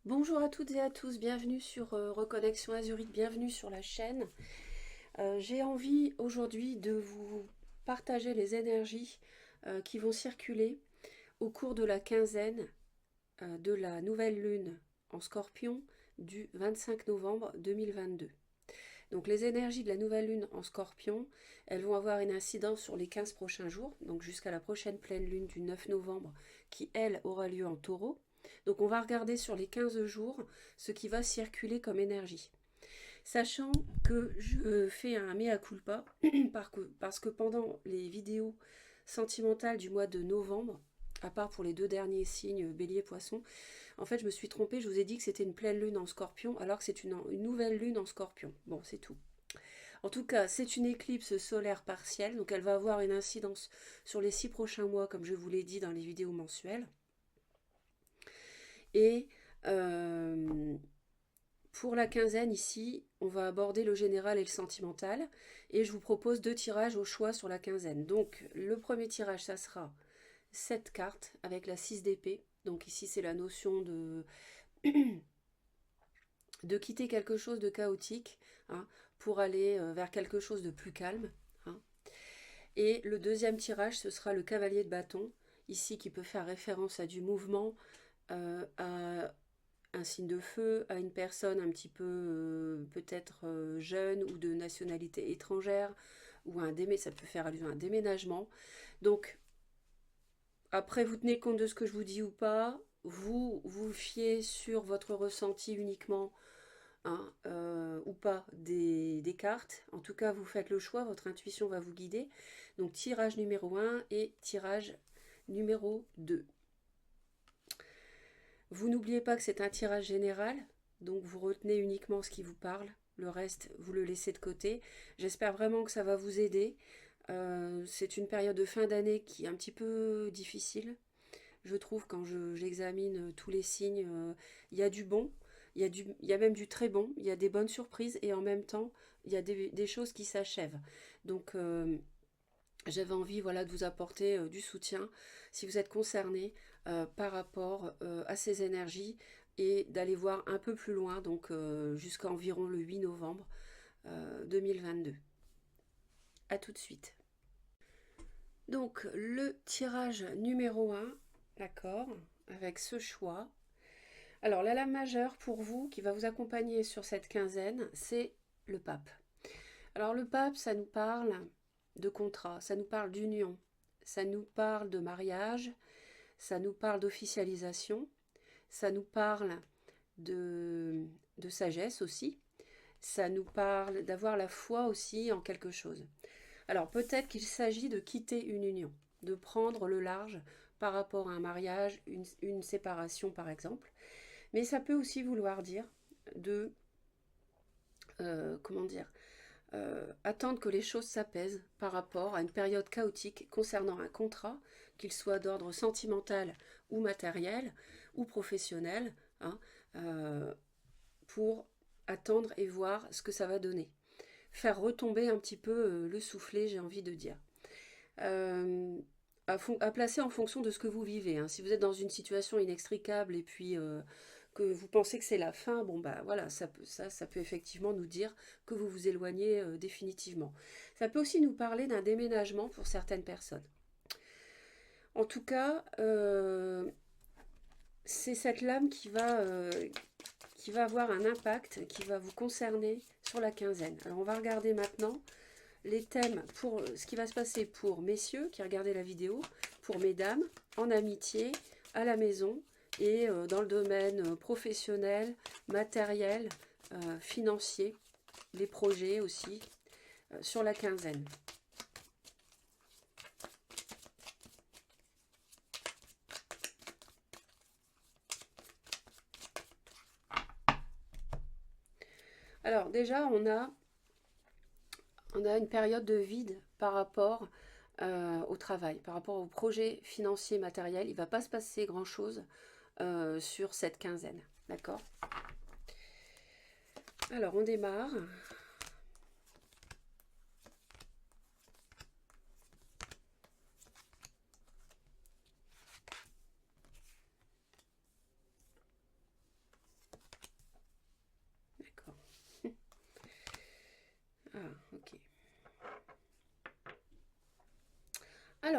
Bonjour à toutes et à tous, bienvenue sur Reconnexion Azurite, bienvenue sur la chaîne. J'ai envie aujourd'hui de vous partager les énergies qui vont circuler au cours de la quinzaine de la nouvelle lune en Scorpion du 25 novembre 2022. Donc les énergies de la nouvelle lune en Scorpion, elles vont avoir une incidence sur les 15 prochains jours, donc jusqu'à la prochaine pleine lune du 9 novembre qui, elle, aura lieu en Taureau. Donc on va regarder sur les 15 jours ce qui va circuler comme énergie. Sachant que je fais un mea culpa, parce que pendant les vidéos sentimentales du mois de novembre, à part pour les deux derniers signes bélier poisson, en fait je me suis trompée, je vous ai dit que c'était une pleine lune en scorpion alors que c'est une nouvelle lune en scorpion. Bon, c'est tout. En tout cas, c'est une éclipse solaire partielle, donc elle va avoir une incidence sur les 6 prochains mois, comme je vous l'ai dit dans les vidéos mensuelles. Et pour la quinzaine ici, on va aborder le général et le sentimental. Et je vous propose deux tirages au choix sur la quinzaine. Donc le premier tirage, ça sera 7 cartes avec la 6 d'épée. Donc ici, c'est la notion de quitter quelque chose de chaotique, hein, pour aller vers quelque chose de plus calme, hein. Et le deuxième tirage, ce sera le cavalier de bâton, ici qui peut faire référence à du mouvement, à un signe de feu, à une personne un petit peu peut-être jeune ou de nationalité étrangère, ou ça peut faire allusion à un déménagement. Donc après, vous tenez compte de ce que je vous dis ou pas, vous vous fiez sur votre ressenti uniquement, hein, ou pas des cartes. En tout cas, vous faites le choix, votre intuition va vous guider. Donc tirage numéro 1 et tirage numéro 2. Vous n'oubliez pas que c'est un tirage général, donc vous retenez uniquement ce qui vous parle. Le reste, vous le laissez de côté. J'espère vraiment que ça va vous aider. C'est une période de fin d'année qui est un petit peu difficile. Je trouve quand j'examine tous les signes, il y a du bon, il y a même du très bon, il y a des bonnes surprises et en même temps, il y a des choses qui s'achèvent. Donc, j'avais envie, voilà, de vous apporter du soutien si vous êtes concerné par rapport à ces énergies et d'aller voir un peu plus loin, donc jusqu'à environ le 8 novembre 2022. A tout de suite. Donc le tirage numéro 1, d'accord, avec ce choix. Alors la lame majeure pour vous qui va vous accompagner sur cette quinzaine, c'est le pape. Alors le pape, ça nous parle de contrat, ça nous parle d'union, ça nous parle de mariage, ça nous parle d'officialisation, ça nous parle de, de sagesse aussi, ça nous parle d'avoir la foi aussi en quelque chose. Alors peut-être qu'il s'agit de quitter une union, de prendre le large par rapport à un mariage, une séparation par exemple, mais ça peut aussi vouloir dire de, comment dire, attendre que les choses s'apaisent par rapport à une période chaotique concernant un contrat, qu'il soit d'ordre sentimental ou matériel ou professionnel, hein, pour attendre et voir ce que ça va donner. Faire retomber un petit peu le soufflet, j'ai envie de dire. À placer en fonction de ce que vous vivez, hein. Si vous êtes dans une situation inextricable et puis que vous pensez que c'est la fin, bon bah voilà, ça peut effectivement nous dire que vous vous éloignez définitivement. Ça peut aussi nous parler d'un déménagement pour certaines personnes. En tout cas, c'est cette lame qui va avoir un impact, qui va vous concerner sur la quinzaine. Alors on va regarder maintenant les thèmes pour ce qui va se passer pour messieurs qui regardaient la vidéo, pour mesdames, en amitié, à la maison et dans le domaine professionnel, matériel, financier, les projets aussi, sur la quinzaine. Alors déjà, on a une période de vide par rapport au travail, par rapport au projet financier matériel. Il ne va pas se passer grand-chose sur cette quinzaine. D'accord? Alors, on démarre.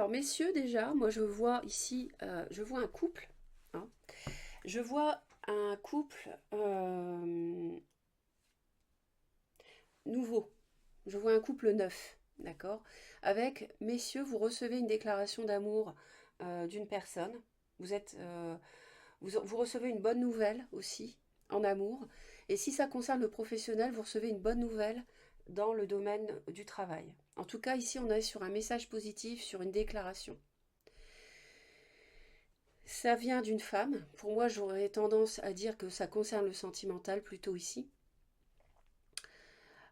Alors, messieurs, déjà, moi, je vois ici, je vois un couple. Hein. Je vois un couple nouveau. Je vois un couple neuf, d'accord? Avec, messieurs, vous recevez une déclaration d'amour d'une personne. Vous êtes, vous recevez une bonne nouvelle aussi en amour. Et si ça concerne le professionnel, vous recevez une bonne nouvelle dans le domaine du travail. En tout cas, ici, on est sur un message positif, sur une déclaration. Ça vient d'une femme. Pour moi, j'aurais tendance à dire que ça concerne le sentimental plutôt ici.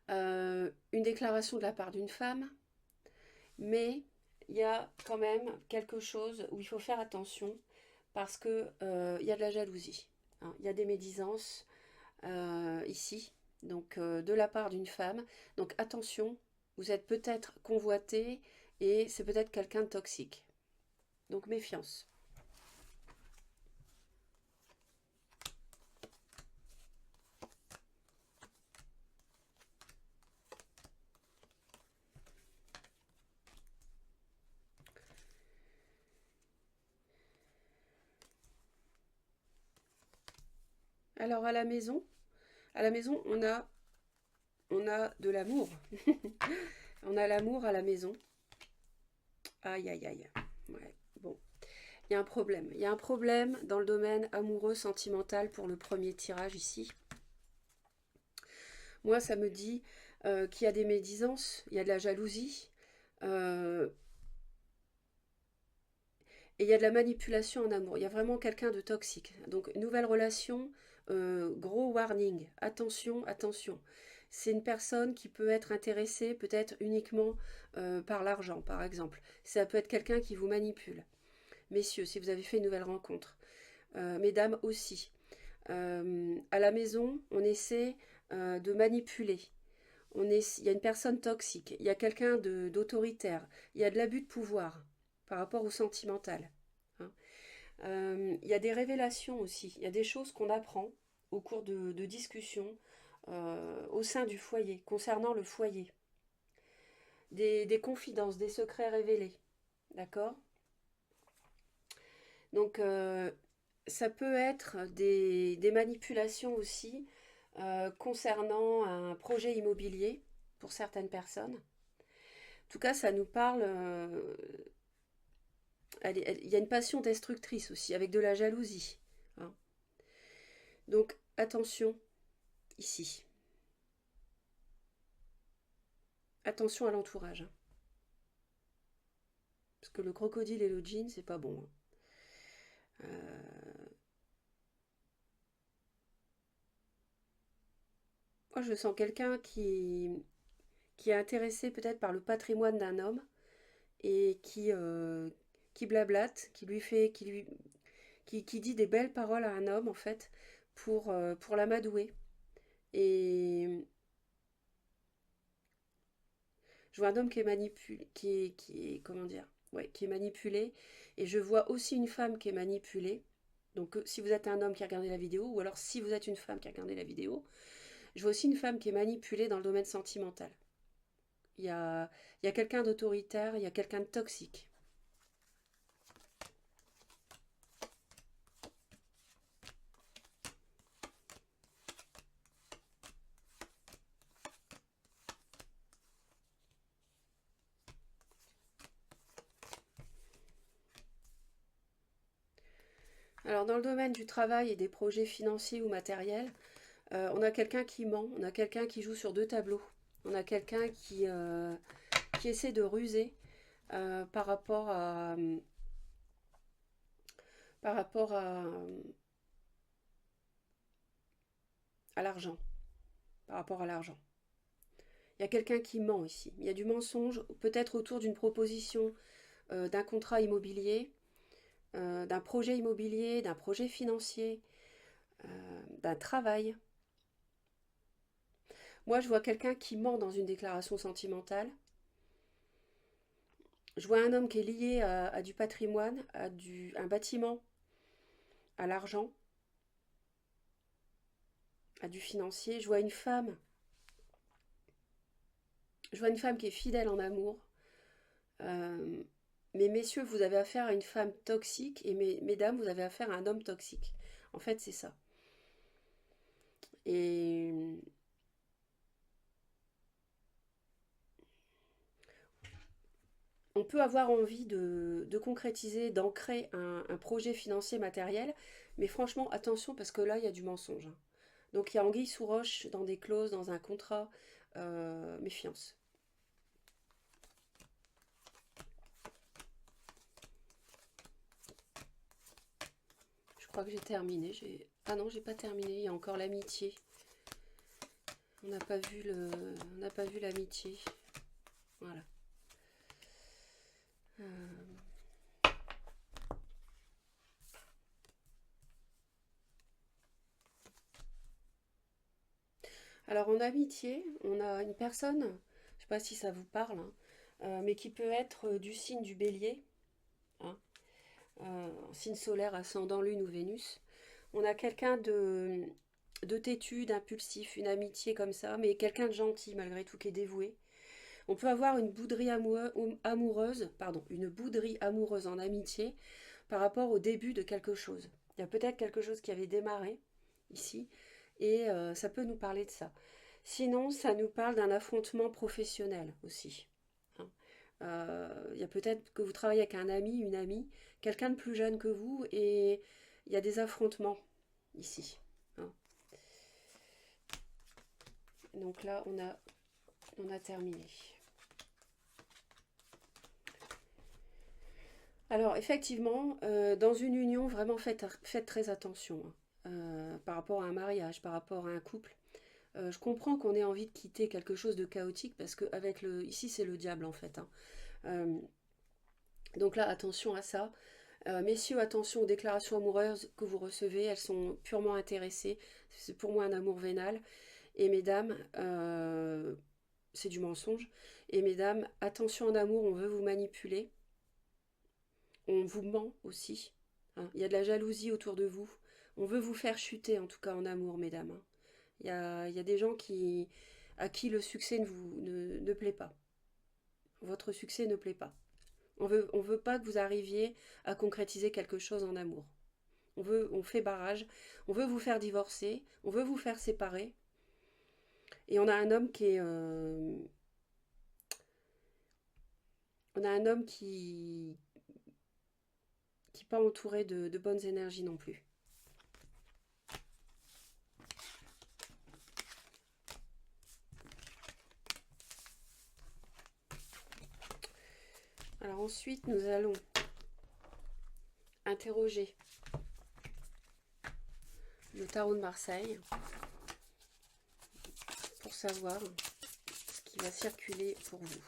Une déclaration de la part d'une femme, mais il y a quand même quelque chose où il faut faire attention parce que il y a de la jalousie. Hein. Il y a des médisances ici, donc de la part d'une femme. Donc attention, vous êtes peut-être convoité et c'est peut-être quelqu'un de toxique. Donc méfiance. Alors à la maison, on a de l'amour. On a l'amour à la maison. Aïe, aïe, aïe. Ouais, bon. Il y a un problème. Il y a un problème dans le domaine amoureux sentimental pour le premier tirage ici. Moi, ça me dit qu'il y a des médisances, il y a de la jalousie, euh, et il y a de la manipulation en amour. Il y a vraiment quelqu'un de toxique. Donc, nouvelle relation, gros warning. Attention, attention. C'est une personne qui peut être intéressée peut-être uniquement par l'argent, par exemple. Ça peut être quelqu'un qui vous manipule. Messieurs, si vous avez fait une nouvelle rencontre. Mesdames aussi. À la maison, on essaie de manipuler. Il y a une personne toxique, il y a quelqu'un d'autoritaire, il y a de l'abus de pouvoir par rapport au sentimental. Hein. Il y a des révélations aussi, il y a des choses qu'on apprend au cours de discussions au sein du foyer, concernant le foyer. Des confidences, des secrets révélés. D'accord. Donc, ça peut être des manipulations aussi concernant un projet immobilier pour certaines personnes. En tout cas, ça nous parle. Il y a une passion destructrice aussi, avec de la jalousie. Hein. Donc, attention ici. Attention à l'entourage. Hein. Parce que le crocodile et le djinn, c'est pas bon. Hein. Moi, je sens quelqu'un qui est intéressé peut-être par le patrimoine d'un homme et qui blablate, qui dit des belles paroles à un homme en fait pour l'amadouer. Et je vois un homme qui est manipulé, comment dire, ouais, qui est manipulé, et je vois aussi une femme qui est manipulée. Donc si vous êtes un homme qui a regardé la vidéo, ou alors si vous êtes une femme qui a regardé la vidéo, je vois aussi une femme qui est manipulée dans le domaine sentimental. Il y a quelqu'un d'autoritaire, il y a quelqu'un de toxique. Alors dans le domaine du travail et des projets financiers ou matériels, on a quelqu'un qui ment, on a quelqu'un qui joue sur deux tableaux, on a quelqu'un qui essaie de ruser par rapport par rapport à l'argent. Par rapport à l'argent. Il y a quelqu'un qui ment ici. Il y a du mensonge, peut-être autour d'une proposition d'un contrat immobilier, d'un projet immobilier, d'un projet financier, d'un travail. Moi, je vois quelqu'un qui ment dans une déclaration sentimentale. Je vois un homme qui est lié à du patrimoine, à un bâtiment, à l'argent, à du financier. Je vois une femme. Je vois une femme qui est fidèle en amour, euh, mais messieurs, vous avez affaire à une femme toxique et mesdames, vous avez affaire à un homme toxique. En fait, c'est ça. Et on peut avoir envie de concrétiser, d'ancrer un projet financier matériel, mais franchement, attention parce que là, il y a du mensonge, hein. Donc il y a anguille sous roche dans des clauses, dans un contrat, méfiance. Je crois que j'ai terminé. Ah non, j'ai pas terminé. Il y a encore l'amitié. On n'a pas vu on n'a pas vu l'amitié. Voilà. Euh, Alors en amitié, on a une personne, je ne sais pas si ça vous parle, hein, mais qui peut être du signe du Bélier, hein, signe solaire ascendant Lune ou Vénus. On a quelqu'un de têtu, d'impulsif, une amitié comme ça, mais quelqu'un de gentil malgré tout, qui est dévoué. On peut avoir une bouderie amoureuse, pardon, une bouderie amoureuse en amitié par rapport au début de quelque chose. Il y a peut-être quelque chose qui avait démarré ici, et ça peut nous parler de ça. Sinon, ça nous parle d'un affrontement professionnel aussi, hein. Il y a peut-être que vous travaillez avec un ami, une amie, quelqu'un de plus jeune que vous, et il y a des affrontements ici, hein. Donc là, on a terminé. Alors, effectivement, dans une union, vraiment faites très attention, hein, par rapport à un mariage, par rapport à un couple. Je comprends qu'on ait envie de quitter quelque chose de chaotique parce que ici c'est le diable en fait, hein. Euh, donc là, attention à ça. Messieurs, attention aux déclarations amoureuses que vous recevez, elles sont purement intéressées. C'est pour moi un amour vénal. Et mesdames, c'est du mensonge. Et mesdames, attention en amour, on veut vous manipuler. On vous ment aussi, hein. Il y a de la jalousie autour de vous. On veut vous faire chuter, en tout cas en amour, mesdames, hein. Il y a des gens à qui le succès ne plaît pas. Votre succès ne plaît pas. On veut pas que vous arriviez à concrétiser quelque chose en amour. On fait barrage. On veut vous faire divorcer. On veut vous faire séparer. Et on a un homme on a un homme qui n'est pas entouré de bonnes énergies non plus. Alors ensuite, nous allons interroger le tarot de Marseille pour savoir ce qui va circuler pour vous.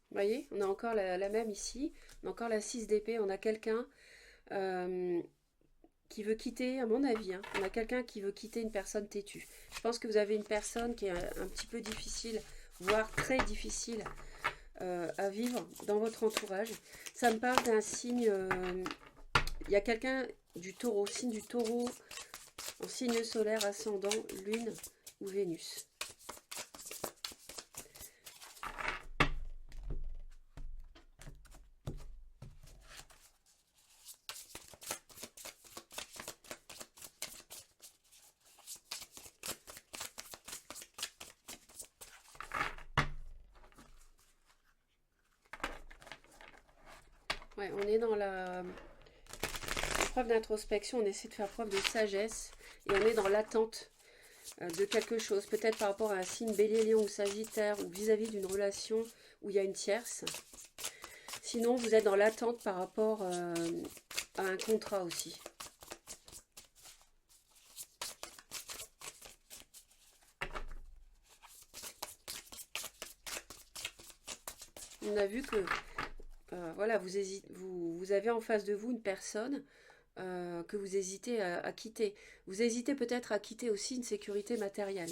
Vous voyez, on a encore la même ici, on a encore la 6 d'épée, on a quelqu'un euh, qui veut quitter, à mon avis, hein, on a quelqu'un qui veut quitter une personne têtue. Je pense que vous avez une personne qui est un petit peu difficile, voire très difficile à vivre dans votre entourage. Ça me parle d'un signe, il y a quelqu'un du taureau, signe du taureau, en signe solaire ascendant, lune ou Vénus. Ouais, on est dans la preuve d'introspection, on essaie de faire preuve de sagesse et on est dans l'attente de quelque chose, peut-être par rapport à un signe bélier, lion ou sagittaire ou vis-à-vis d'une relation où il y a une tierce. Sinon, vous êtes dans l'attente par rapport à un contrat aussi. On a vu que voilà, vous avez en face de vous une personne que vous hésitez à quitter. Vous hésitez peut-être à quitter aussi une sécurité matérielle.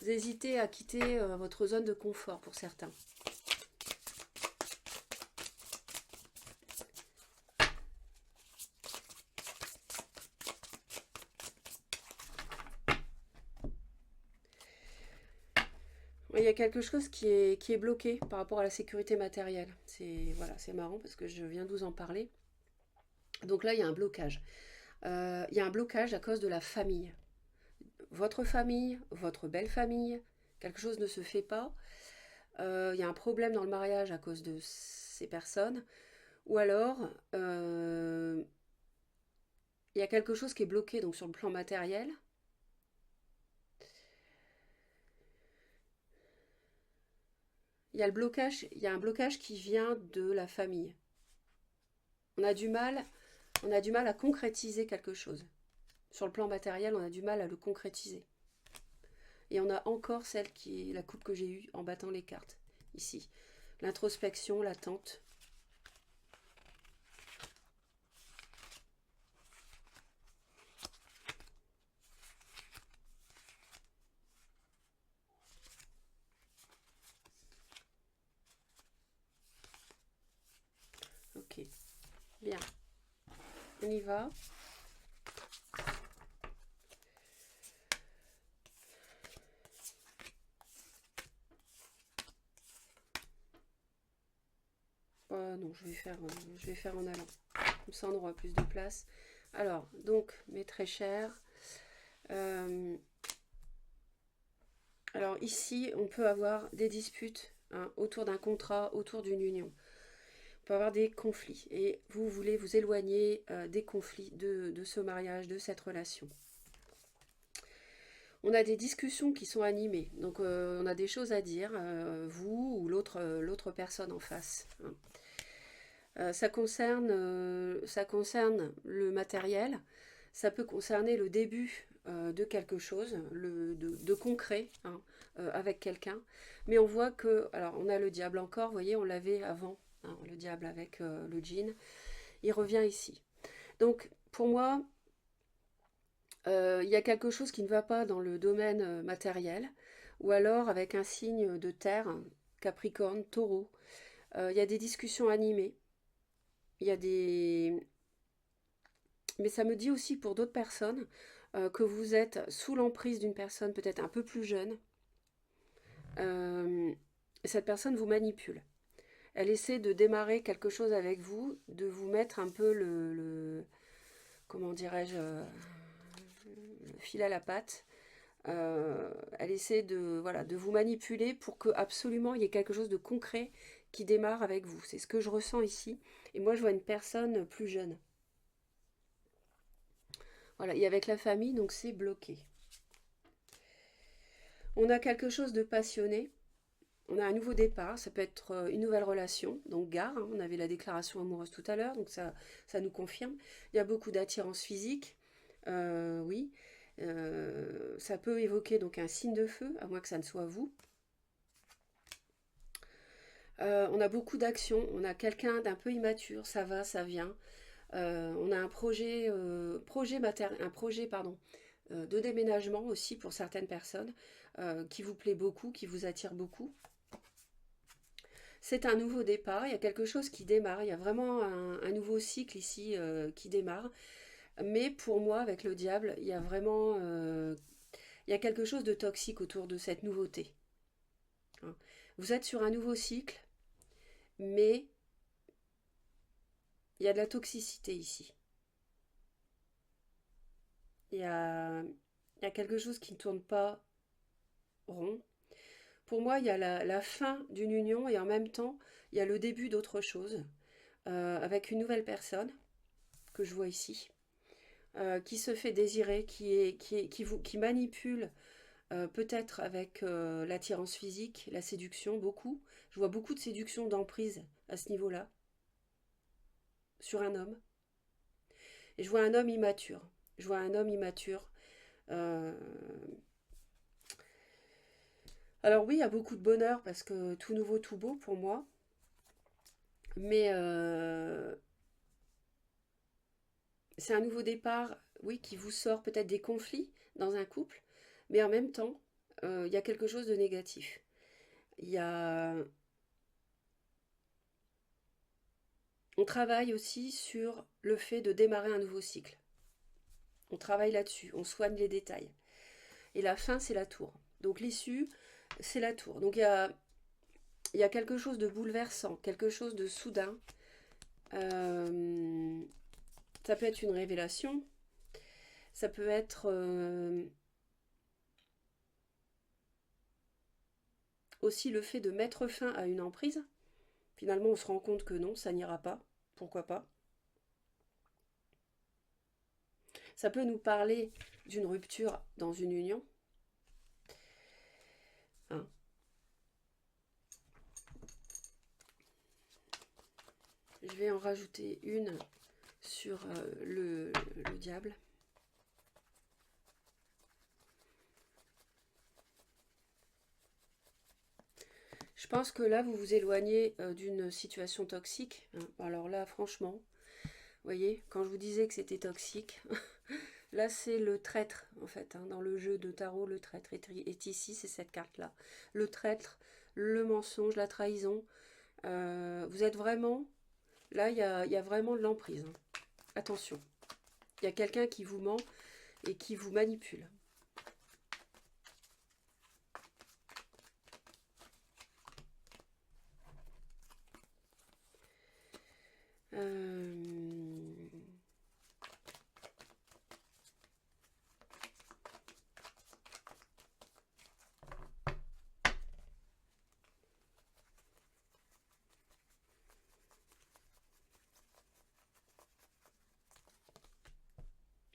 Vous hésitez à quitter votre zone de confort pour certains. Il y a quelque chose qui est bloqué par rapport à la sécurité matérielle. C'est voilà, c'est marrant parce que je viens de vous en parler. Donc là, il y a un blocage. Il y a un blocage à cause de la famille. Votre belle famille, quelque chose ne se fait pas. Il y a un problème dans le mariage à cause de ces personnes. Ou alors, il y a quelque chose qui est bloqué donc sur le plan matériel. Il y a un blocage qui vient de la famille. On a du mal, on a du mal à concrétiser quelque chose. Sur le plan matériel, on a du mal à le concrétiser. Et on a encore celle qui est la coupe que j'ai eue en battant les cartes, ici. L'introspection, l'attente. Ok, bien. On y va. Non, je vais faire en allant. Comme ça, on aura plus de place. Alors, donc, mes très chers. Alors ici, on peut avoir des disputes hein, autour d'un contrat, autour d'une union. On peut avoir des conflits. Et vous voulez vous éloigner des conflits de ce mariage, de cette relation. On a des discussions qui sont animées. Donc on a des choses à dire, vous ou l'autre personne en face. Hein. Ça concerne le matériel, ça peut concerner le début de quelque chose, de concret hein, avec quelqu'un. Mais on voit que, alors on a le diable encore, vous voyez, on l'avait avant, hein, le diable avec le djinn, il revient ici. Donc pour moi, il y a quelque chose qui ne va pas dans le domaine matériel, ou alors avec un signe de terre, Capricorne, Taureau. Il y a des discussions animées. Il y a des... Mais ça me dit aussi pour d'autres personnes que vous êtes sous l'emprise d'une personne peut-être un peu plus jeune. Cette personne vous manipule. Elle essaie de démarrer quelque chose avec vous, de vous mettre un peu comment dirais-je, le fil à la patte. Elle essaie voilà, de vous manipuler pour que absolument il y ait quelque chose de concret qui démarre avec vous. C'est ce que je ressens ici. Et moi, je vois une personne plus jeune. Voilà, et avec la famille, donc c'est bloqué. On a quelque chose de passionné. On a un nouveau départ, ça peut être une nouvelle relation, donc gare, hein, on avait la déclaration amoureuse tout à l'heure, donc ça nous confirme. Il y a beaucoup d'attirance physique, oui. Ça peut évoquer donc un signe de feu, à moins que ça ne soit vous. On a beaucoup d'actions, on a quelqu'un d'un peu immature, ça va, ça vient. On a un projet pardon, de déménagement aussi pour certaines personnes qui vous plaît beaucoup, qui vous attire beaucoup. C'est un nouveau départ, il y a quelque chose qui démarre, il y a vraiment un nouveau cycle ici qui démarre. Mais pour moi, avec le diable, il y a vraiment il y a quelque chose de toxique autour de cette nouveauté. Hein. Vous êtes sur un nouveau cycle, mais il y a de la toxicité ici. Il y a, il y a quelque chose qui ne tourne pas rond. Pour moi, il y a la fin d'une union et en même temps, il y a le début d'autre chose avec une nouvelle personne que je vois ici. Qui se fait désirer, qui manipule peut-être avec l'attirance physique, la séduction, beaucoup. Je vois beaucoup de séduction d'emprise à ce niveau-là, sur un homme. Et je vois un homme immature. Je vois un homme immature. Euh, Alors oui, il y a beaucoup de bonheur parce que tout nouveau, tout beau pour moi. Mais c'est un nouveau départ, oui, qui vous sort peut-être des conflits dans un couple. Mais en même temps, il y a quelque chose de négatif. Il y a... On travaille aussi sur le fait de démarrer un nouveau cycle. On travaille là-dessus, on soigne les détails. Et la fin, c'est la tour. Donc l'issue, c'est la tour. Donc il y a quelque chose de bouleversant, quelque chose de soudain. Ça peut être une révélation, ça peut être aussi le fait de mettre fin à une emprise. Finalement, on se rend compte que non, ça n'ira pas. Pourquoi pas? Ça peut nous parler d'une rupture dans une union. Hein. Je vais en rajouter une sur le diable. Je pense que là, vous vous éloignez d'une situation toxique. Hein. Alors là, franchement, vous voyez, quand je vous disais que c'était toxique, là, c'est le traître, en fait. Hein. Dans le jeu de tarot, le traître est ici, c'est cette carte-là. Le traître, le mensonge, la trahison. Vous êtes vraiment... Là, il y a vraiment de l'emprise. Hein. Attention. Il y a quelqu'un qui vous ment et qui vous manipule.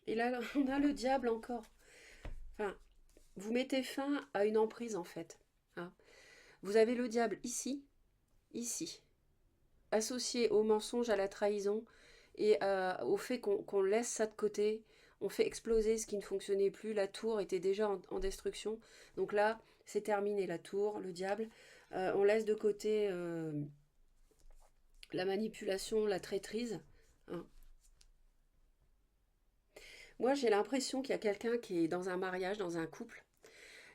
Et là, on a le diable encore. Enfin, vous mettez fin à une emprise, en fait. Hein. Vous avez le diable ici, ici, associé au mensonge, à la trahison et au fait qu'on laisse ça de côté. On fait exploser ce qui ne fonctionnait plus. La tour était déjà en destruction. Donc là, c'est terminé, la tour, le diable. On laisse de côté la manipulation, la traîtrise. Hein. Moi, j'ai l'impression qu'il y a quelqu'un qui est dans un mariage, dans un couple.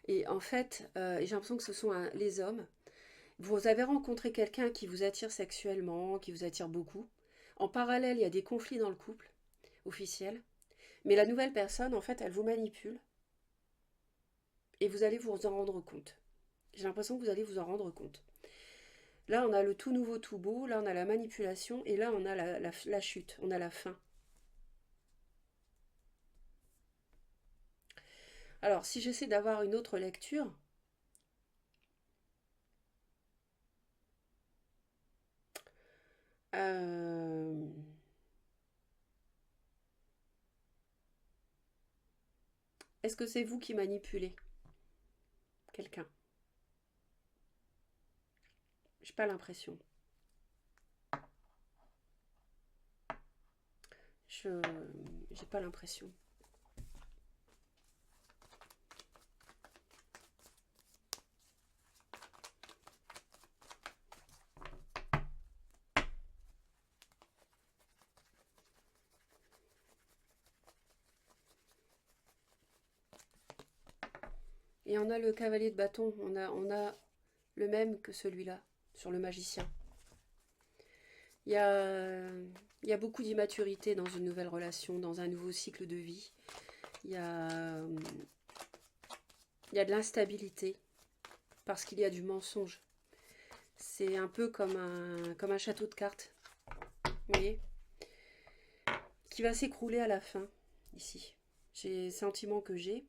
Et en fait, j'ai l'impression que ce sont les hommes. Vous avez rencontré quelqu'un qui vous attire sexuellement, qui vous attire beaucoup. En parallèle, il y a des conflits dans le couple, officiels. Mais la nouvelle personne, en fait, elle vous manipule. Et vous allez vous en rendre compte. J'ai l'impression que vous allez vous en rendre compte. Là, on a le tout nouveau, tout beau. Là, on a la manipulation. Et là, on a la chute. On a la fin. Alors, si j'essaie d'avoir une autre lecture, euh, est-ce que c'est vous qui manipulez quelqu'un? J'ai pas l'impression. Je j'ai pas l'impression. Et on a le cavalier de bâton, on a le même que celui-là, sur le magicien. Il y a, il y a beaucoup d'immaturité dans une nouvelle relation, dans un nouveau cycle de vie. Il y a, il y a de l'instabilité, parce qu'il y a du mensonge. C'est un peu comme un château de cartes, vous voyez, qui va s'écrouler à la fin, ici. J'ai le sentiment que j'ai.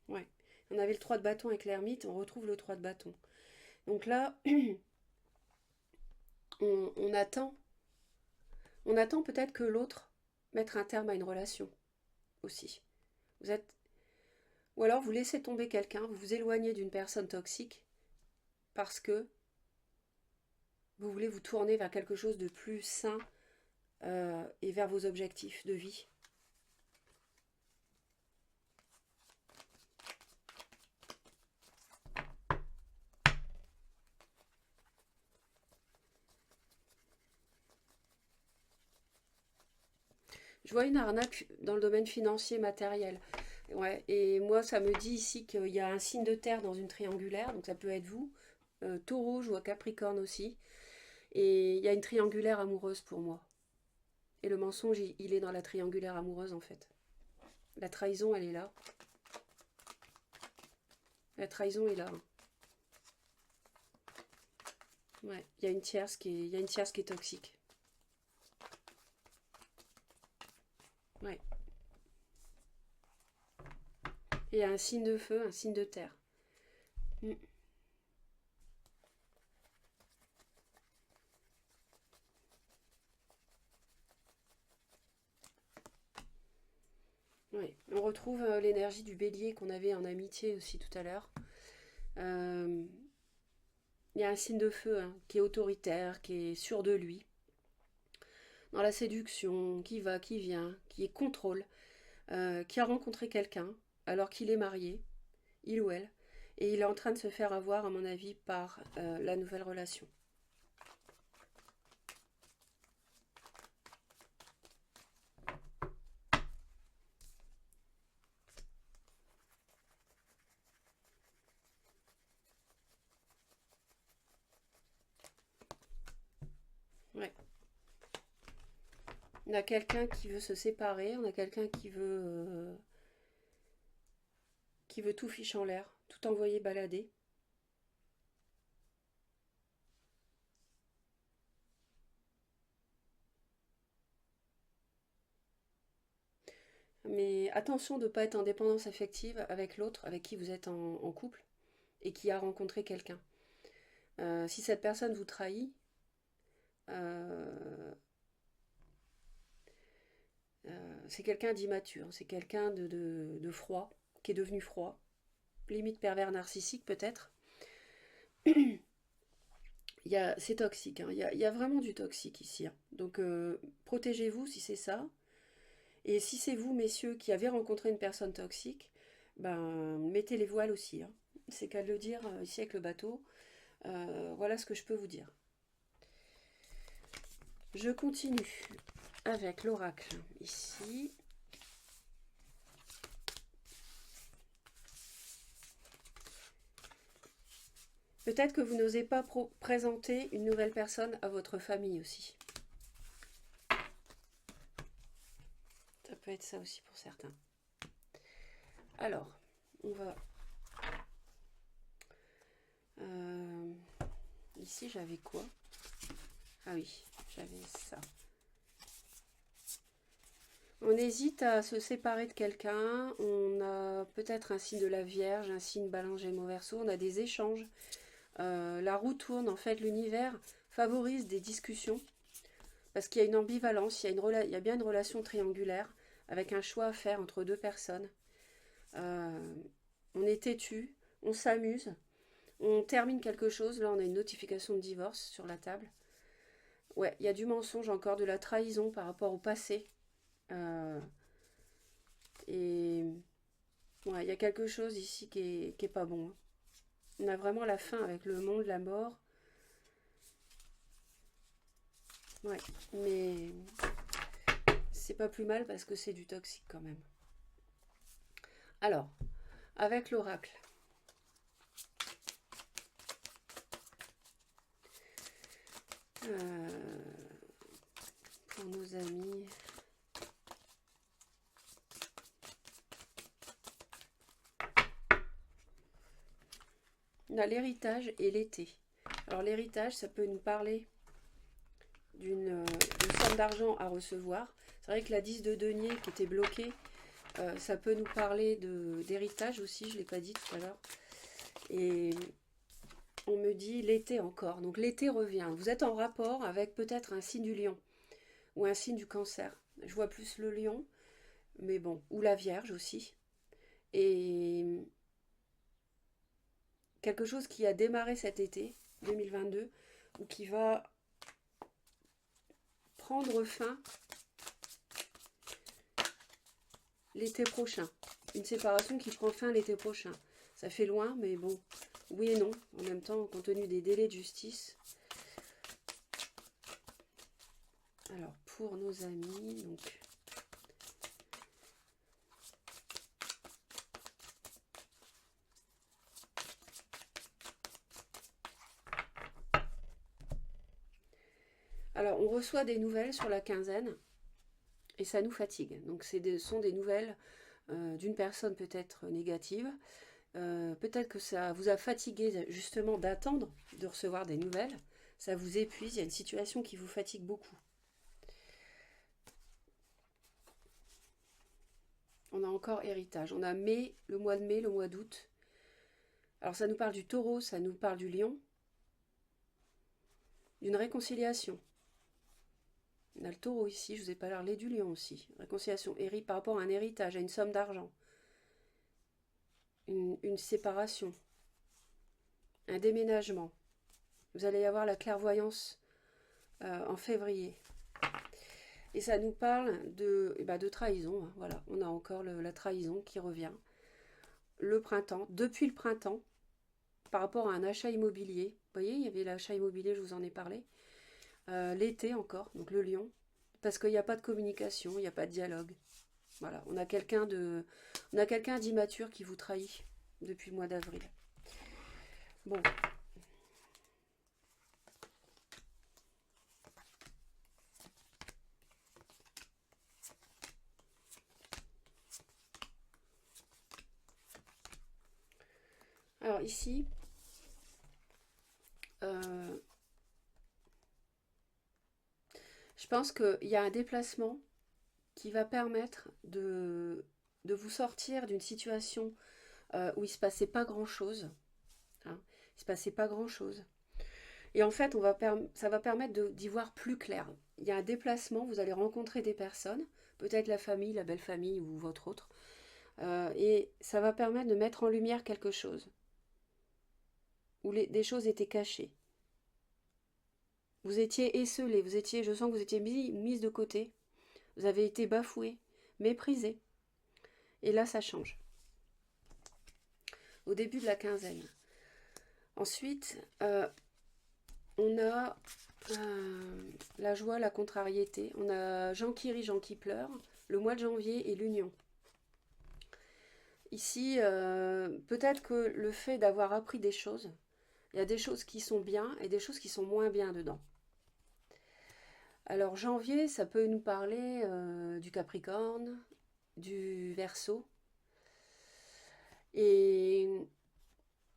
Ouais. On avait le 3 de bâton avec l'ermite, on retrouve le 3 de bâton. Donc là, on attend. On attend peut-être que l'autre mette un terme à une relation aussi. Vous êtes... Ou alors vous laissez tomber quelqu'un, vous vous éloignez d'une personne toxique parce que vous voulez vous tourner vers quelque chose de plus sain et vers vos objectifs de vie. Je vois une arnaque dans le domaine financier matériel. Ouais, et moi, ça me dit ici qu'il y a un signe de terre dans une triangulaire, donc ça peut être vous, Taureau, je vois Capricorne aussi, et il y a une triangulaire amoureuse pour moi. Et le mensonge, il est dans la triangulaire amoureuse en fait. La trahison, elle est là. La trahison est là. Ouais, il y a une tierce il y a une tierce qui est toxique. Ouais. Et il y a un signe de feu, un signe de terre. Mm. Ouais. On retrouve l'énergie du bélier qu'on avait en amitié aussi tout à l'heure. Euh, Il y a un signe de feu hein, qui est autoritaire, qui est sûr de lui, dans la séduction, qui va, qui vient, qui est contrôle, qui a rencontré quelqu'un alors qu'il est marié, il ou elle, et il est en train de se faire avoir, à mon avis, par la nouvelle relation. Ouais. On a quelqu'un qui veut se séparer, on a quelqu'un qui veut tout fiche en l'air, tout envoyer balader. Mais attention de ne pas être en dépendance affective avec l'autre, avec qui vous êtes en couple, et qui a rencontré quelqu'un. Si cette personne vous trahit, euh, c'est quelqu'un d'immature, c'est quelqu'un de froid, qui est devenu froid, limite pervers narcissique peut-être. C'est toxique, hein. Il y a vraiment du toxique ici, hein. Donc protégez-vous si c'est ça. Et si c'est vous, messieurs, qui avez rencontré une personne toxique, ben mettez les voiles aussi, hein. C'est qu'à le dire ici avec le bateau. Voilà ce que je peux vous dire. Je continue avec l'oracle ici. Peut-être que vous n'osez pas présenter une nouvelle personne à votre famille aussi. Ça peut être ça aussi pour certains. Alors, on va... ici, j'avais quoi? Ah oui, j'avais ça. On hésite à se séparer de quelqu'un. On a peut-être un signe de la Vierge, un signe Balance, Gémeaux, Verseau. On a des échanges. La roue tourne. En fait, l'univers favorise des discussions parce qu'il y a une ambivalence. Il y a bien une relation triangulaire avec un choix à faire entre deux personnes. On est têtu, on s'amuse, on termine quelque chose. Là, on a une notification de divorce sur la table. Ouais, il y a du mensonge encore, de la trahison par rapport au passé. Euh, et ouais, il y a quelque chose ici qui est pas bon, hein. On a vraiment la fin avec le monde, la mort. Ouais, mais c'est pas plus mal parce que c'est du toxique quand même. Alors, avec l'oracle. Pour nos amis. On a l'héritage et l'été. Alors l'héritage, ça peut nous parler d'une somme d'argent à recevoir. C'est vrai que la 10 de denier qui était bloquée, ça peut nous parler d'héritage aussi, je ne l'ai pas dit tout à l'heure. Et on me dit l'été encore. Donc l'été revient. Vous êtes en rapport avec peut-être un signe du lion ou un signe du cancer. Je vois plus le lion, mais bon, ou la Vierge aussi. Et quelque chose qui a démarré cet été 2022 ou qui va prendre fin l'été prochain. Une séparation qui prend fin l'été prochain. Ça fait loin, mais bon, oui et non. En même temps, compte tenu des délais de justice. Alors, pour nos amis, donc, reçoit des nouvelles sur la quinzaine et ça nous fatigue. Donc ce sont des nouvelles d'une personne peut-être négative. Peut-être que ça vous a fatigué justement d'attendre de recevoir des nouvelles. Ça vous épuise, il y a une situation qui vous fatigue beaucoup. On a encore héritage. On a mai, le mois de mai, le mois d'août. Alors ça nous parle du taureau, ça nous parle du lion. D'une réconciliation. On a le taureau ici, je vous ai pas parlé du lion aussi. Réconciliation, par rapport à un héritage, à une somme d'argent. Une séparation. Un déménagement. Vous allez avoir la clairvoyance en février. Et ça nous parle de trahison. Hein, voilà, on a encore la trahison qui revient. Le printemps, depuis le printemps, par rapport à un achat immobilier. Vous voyez, il y avait l'achat immobilier, je vous en ai parlé. L'été encore, donc le lion. Parce qu'il n'y a pas de communication, il n'y a pas de dialogue. Voilà, on a quelqu'un d'immature qui vous trahit depuis le mois d'avril. Bon. Alors ici, je pense qu'il y a un déplacement qui va permettre de vous sortir d'une situation où il ne se passait pas grand-chose. Hein, il ne se passait pas grand-chose. Et en fait, ça va permettre d'y voir plus clair. Il y a un déplacement, vous allez rencontrer des personnes, peut-être la famille, la belle famille ou votre autre, et ça va permettre de mettre en lumière quelque chose, où des choses étaient cachées. Vous étiez esseulé, je sens que vous étiez mise de côté, vous avez été bafoué, méprisé. Et là, ça change. Au début de la quinzaine. Ensuite, on a la joie, la contrariété. On a Jean qui rit, Jean qui pleure. Le mois de janvier et l'union. Ici, peut-être que le fait d'avoir appris des choses, il y a des choses qui sont bien et des choses qui sont moins bien dedans. Alors janvier, ça peut nous parler du Capricorne, du Verseau. Et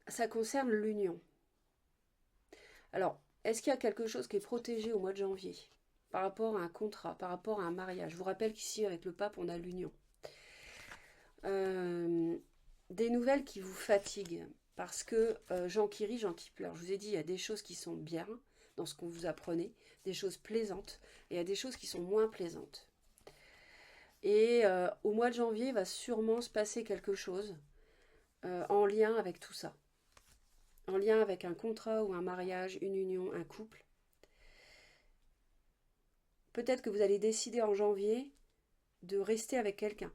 ça concerne l'union. Alors, est-ce qu'il y a quelque chose qui est protégé au mois de janvier par rapport à un contrat, par rapport à un mariage? Je vous rappelle qu'ici, avec le pape, on a l'union. Des nouvelles qui vous fatiguent, parce que Jean qui rit, Jean qui pleure. Je vous ai dit, il y a des choses qui sont bien dans ce qu'on vous apprenait, des choses plaisantes, et il y a des choses qui sont moins plaisantes. Et au mois de janvier, il va sûrement se passer quelque chose en lien avec tout ça. En lien avec un contrat ou un mariage, une union, un couple. Peut-être que vous allez décider en janvier de rester avec quelqu'un.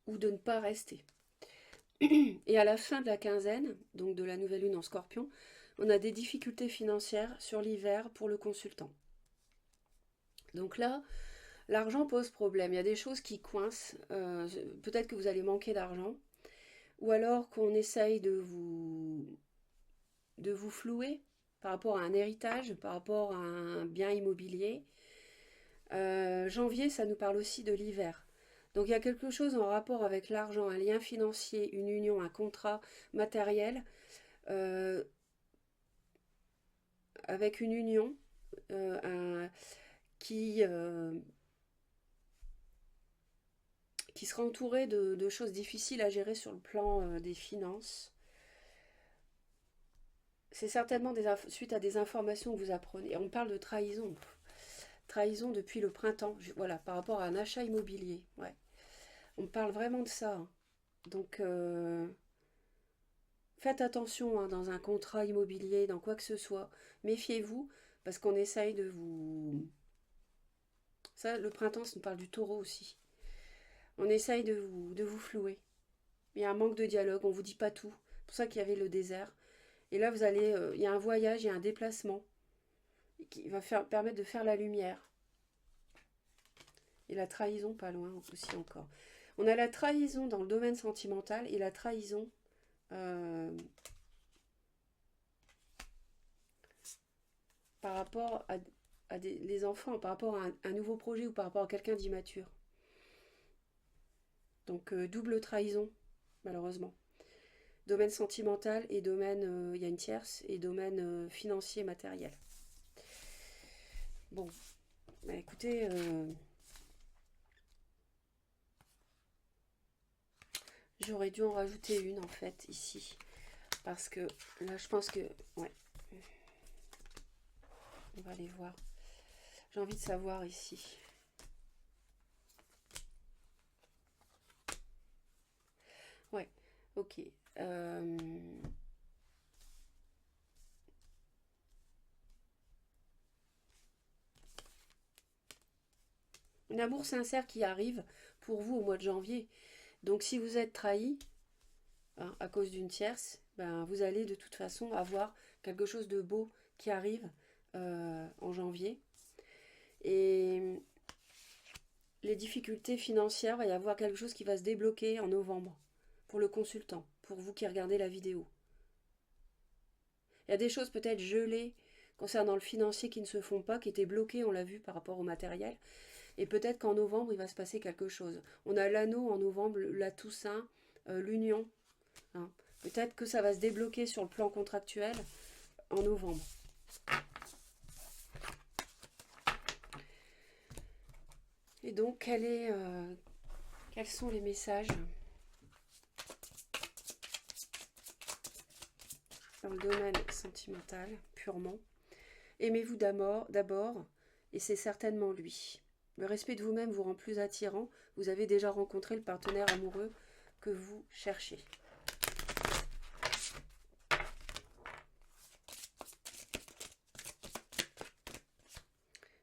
Ou de ne pas rester. Et à la fin de la quinzaine, donc de la nouvelle lune en Scorpion, on a des difficultés financières sur l'hiver pour le consultant. Donc là, l'argent pose problème. Il y a des choses qui coincent. Peut-être que vous allez manquer d'argent. Ou alors qu'on essaye de vous flouer par rapport à un héritage, par rapport à un bien immobilier. Janvier, ça nous parle aussi de l'hiver. Donc il y a quelque chose en rapport avec l'argent, un lien financier, une union, un contrat matériel, avec une union qui sera entourée de choses difficiles à gérer sur le plan des finances. C'est certainement suite à des informations que vous apprenez. Et on parle de trahison. Trahison depuis le printemps, voilà, par rapport à un achat immobilier. Ouais. On parle vraiment de ça. Hein. Donc, faites attention hein, dans un contrat immobilier, dans quoi que ce soit. Méfiez-vous, parce qu'on essaye de vous... Ça, le printemps, ça nous parle du taureau aussi. On essaye de vous flouer. Il y a un manque de dialogue, on ne vous dit pas tout. C'est pour ça qu'il y avait le désert. Et là, il y a un voyage, il y a un déplacement qui va permettre de faire la lumière. Et la trahison, pas loin aussi encore. On a la trahison dans le domaine sentimental et la trahison par rapport à les enfants, par rapport à un nouveau projet ou par rapport à quelqu'un d'immature. Donc double trahison, malheureusement. Domaine sentimental et domaine, il y a une tierce, et domaine financier matériel. Bon, bah écoutez, j'aurais dû en rajouter une en fait ici. Parce que là, je pense que... Ouais, on va aller voir. J'ai envie de savoir ici. Ouais, ok. Un amour sincère qui arrive pour vous au mois de janvier. Donc si vous êtes trahi, hein, à cause d'une tierce, ben, vous allez de toute façon avoir quelque chose de beau qui arrive en janvier. Et les difficultés financières, il va y avoir quelque chose qui va se débloquer en novembre pour le consultant, pour vous qui regardez la vidéo. Il y a des choses peut-être gelées concernant le financier qui ne se font pas, qui étaient bloquées, on l'a vu, par rapport au matériel. Et peut-être qu'en novembre, il va se passer quelque chose. On a l'anneau en novembre, la Toussaint, l'Union. Hein. Peut-être que ça va se débloquer sur le plan contractuel en novembre. Et donc, quels sont les messages dans le domaine sentimental, purement? Aimez-vous d'abord, et c'est certainement lui. Le respect de vous-même vous rend plus attirant. Vous avez déjà rencontré le partenaire amoureux que vous cherchez.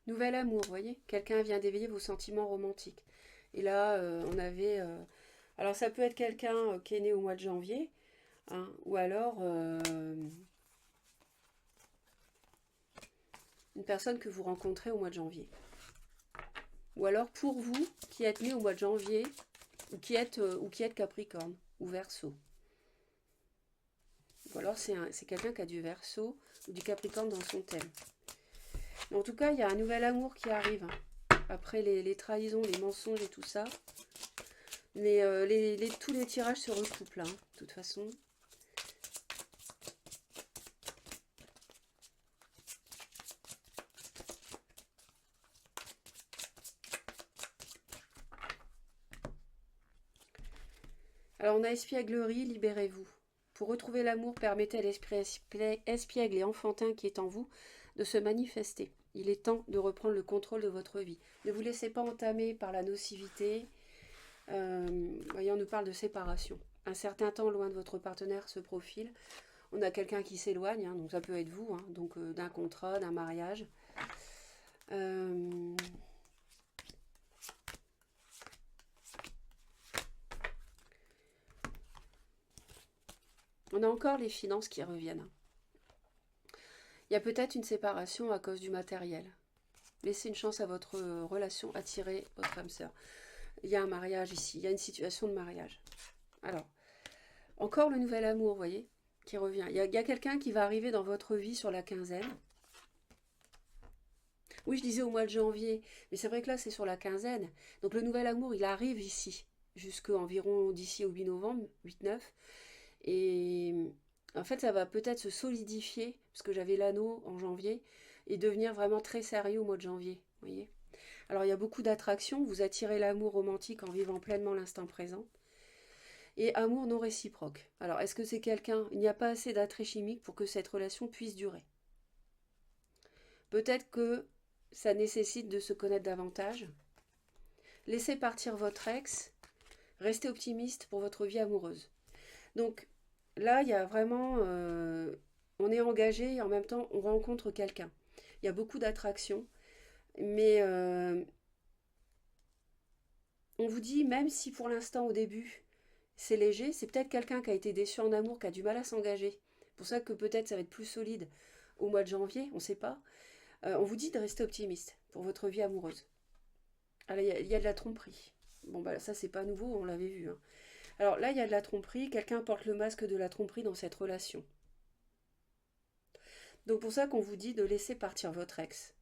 Nouvel amour, vous voyez? Quelqu'un vient d'éveiller vos sentiments romantiques. Et là, on avait... alors, ça peut être quelqu'un qui est né au mois de janvier, hein, ou alors une personne que vous rencontrez au mois de janvier. Ou alors pour vous qui êtes né au mois de janvier, ou qui êtes Capricorne, ou Verseau. Ou alors c'est quelqu'un qui a du Verseau ou du Capricorne dans son thème. Mais en tout cas, il y a un nouvel amour qui arrive. Après les trahisons, les mensonges et tout ça. Mais tous les tirages se recoupent là, de toute façon. Alors on a espièglerie, libérez-vous. Pour retrouver l'amour, permettez à l'esprit espiègle et enfantin qui est en vous de se manifester. Il est temps de reprendre le contrôle de votre vie. Ne vous laissez pas entamer par la nocivité. Voyez, on nous parle de séparation. Un certain temps loin de votre partenaire se profile. On a quelqu'un qui s'éloigne, hein, donc ça peut être vous, hein, donc d'un contrat, d'un mariage. On a encore les finances qui reviennent. Il y a peut-être une séparation à cause du matériel. Laissez une chance à votre relation attirer votre âme sœur. Il y a un mariage ici, il y a une situation de mariage. Alors, encore le nouvel amour, vous voyez, qui revient. Il y a quelqu'un qui va arriver dans votre vie sur la quinzaine. Oui, je disais au mois de janvier, mais c'est vrai que là, c'est sur la quinzaine. Donc le nouvel amour, il arrive ici, jusqu'environ d'ici au 8 novembre, 8-9. Et en fait, ça va peut-être se solidifier, parce que j'avais l'anneau en janvier, et devenir vraiment très sérieux au mois de janvier, vous voyez. Alors, il y a beaucoup d'attraction, vous attirez l'amour romantique en vivant pleinement l'instant présent. Et amour non réciproque. Alors, est-ce que c'est quelqu'un... Il n'y a pas assez d'attrait chimique pour que cette relation puisse durer. Peut-être que ça nécessite de se connaître davantage. Laissez partir votre ex. Restez optimiste pour votre vie amoureuse. Donc, là, il y a vraiment... on est engagé et en même temps, on rencontre quelqu'un. Il y a beaucoup d'attraction. Mais on vous dit, même si pour l'instant, au début, c'est léger, c'est peut-être quelqu'un qui a été déçu en amour, qui a du mal à s'engager. C'est pour ça que peut-être ça va être plus solide au mois de janvier, on ne sait pas. On vous dit de rester optimiste pour votre vie amoureuse. Alors, il y a de la tromperie. Bon, bah ça, c'est pas nouveau, on l'avait vu. Hein. Alors là, il y a de la tromperie. Quelqu'un porte le masque de la tromperie dans cette relation. Donc pour ça qu'on vous dit de laisser partir votre ex.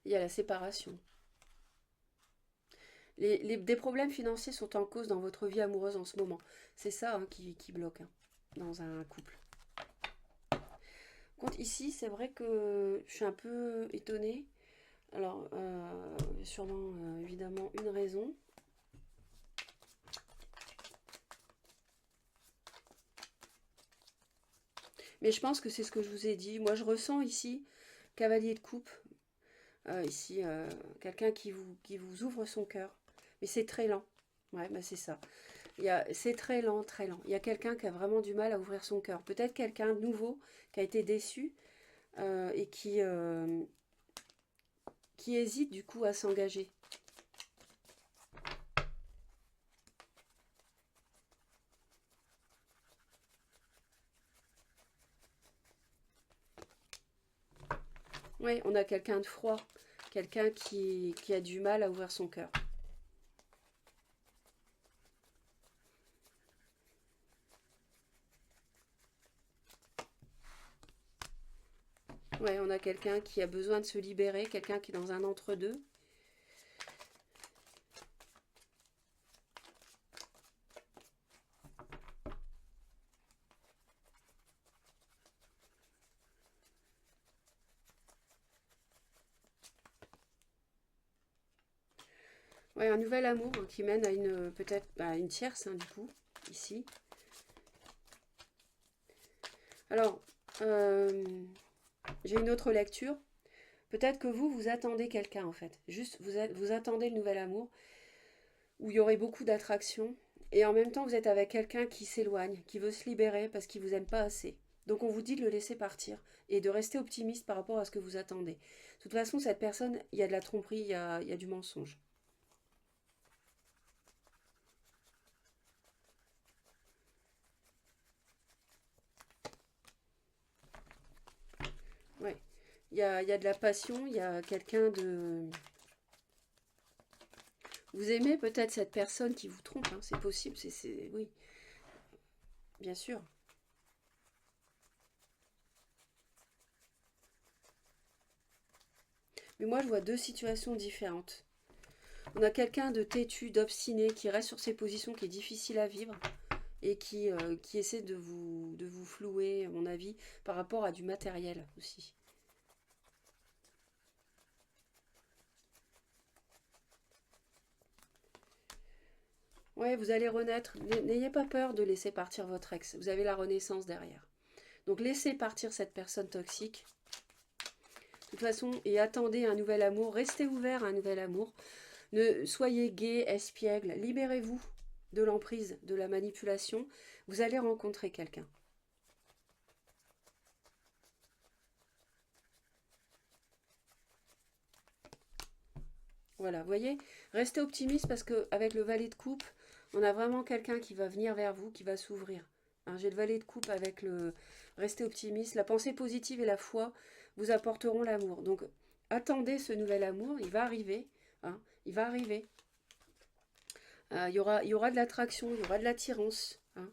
Il y a la séparation. Des problèmes financiers sont en cause dans votre vie amoureuse en ce moment. C'est ça hein, qui bloque hein, dans un couple. Contre ici, c'est vrai que je suis un peu étonnée. Alors, sûrement évidemment une raison. Mais je pense que c'est ce que je vous ai dit. Moi, je ressens ici, cavalier de coupe, ici, quelqu'un qui vous ouvre son cœur. Mais c'est très lent. Ouais, bah c'est ça. C'est très lent, très lent. Il y a quelqu'un qui a vraiment du mal à ouvrir son cœur. Peut-être quelqu'un de nouveau qui a été déçu et qui hésite du coup à s'engager. Oui, on a quelqu'un de froid, quelqu'un qui a du mal à ouvrir son cœur. Ouais, on a quelqu'un qui a besoin de se libérer, quelqu'un qui est dans un entre-deux. Ouais, un nouvel amour hein, qui mène à une peut-être à une tierce hein, du coup, ici. Alors, j'ai une autre lecture. Peut-être que vous attendez quelqu'un en fait. Juste, vous attendez le nouvel amour, où il y aurait beaucoup d'attraction. Et en même temps, vous êtes avec quelqu'un qui s'éloigne, qui veut se libérer parce qu'il vous aime pas assez. Donc on vous dit de le laisser partir et de rester optimiste par rapport à ce que vous attendez. De toute façon, cette personne, il y a de la tromperie, il y a du mensonge. Ouais. Il y a de la passion, il y a quelqu'un de... Vous aimez peut-être cette personne qui vous trompe, hein, c'est possible, oui, bien sûr. Mais moi, je vois deux situations différentes. On a quelqu'un de têtu, d'obstiné, qui reste sur ses positions, qui est difficile à vivre, et qui essaie de vous flouer, à mon avis, par rapport à du matériel aussi. Ouais, vous allez renaître. N'ayez pas peur de laisser partir votre ex. Vous avez la renaissance derrière. Donc laissez partir cette personne toxique. De toute façon, et attendez un nouvel amour. Restez ouvert à un nouvel amour. Ne soyez gai, espiègle. Libérez-vous de l'emprise, de la manipulation. Vous allez rencontrer quelqu'un. Voilà, vous voyez, restez optimiste parce qu'avec le valet de coupe, on a vraiment quelqu'un qui va venir vers vous, qui va s'ouvrir. Hein, j'ai le valet de coupe avec le restez optimiste. La pensée positive et la foi vous apporteront l'amour. Donc, attendez ce nouvel amour, il va arriver. Hein, il va arriver. Il y aura de l'attraction, il y aura de l'attirance. Hein.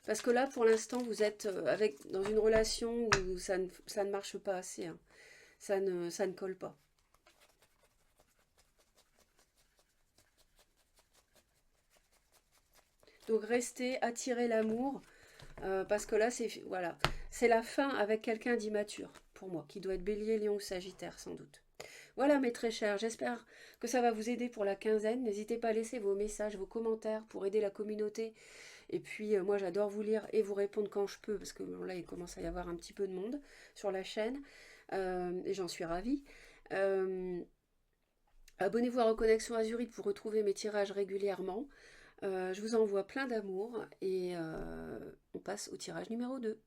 Parce que là, pour l'instant, vous êtes dans une relation où ça ne marche pas assez. Hein. Ça ne colle pas. Donc restez, attirez l'amour, parce que là, c'est la fin avec quelqu'un d'immature, pour moi, qui doit être bélier, lion ou sagittaire, sans doute. Voilà, mes très chers, j'espère que ça va vous aider pour la quinzaine. N'hésitez pas à laisser vos messages, vos commentaires pour aider la communauté. Et puis, moi, j'adore vous lire et vous répondre quand je peux, parce que bon, là, il commence à y avoir un petit peu de monde sur la chaîne, et j'en suis ravie. Euh, Abonnez-vous à Reconnexion Azurite pour retrouver mes tirages régulièrement. Je vous envoie plein d'amour et on passe au tirage numéro 2.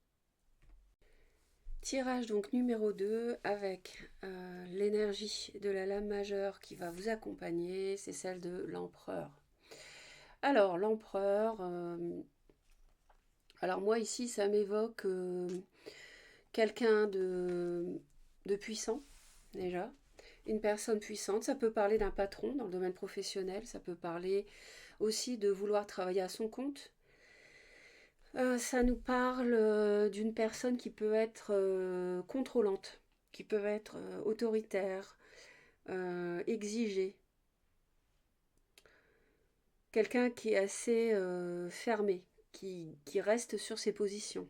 Tirage donc numéro 2 avec l'énergie de la lame majeure qui va vous accompagner, c'est celle de l'empereur. Alors l'empereur, alors moi ici ça m'évoque quelqu'un de puissant déjà, une personne puissante, ça peut parler d'un patron dans le domaine professionnel, ça peut parler aussi de vouloir travailler à son compte, Ça nous parle d'une personne qui peut être contrôlante, qui peut être autoritaire, exigée. Quelqu'un qui est assez fermé, qui reste sur ses positions.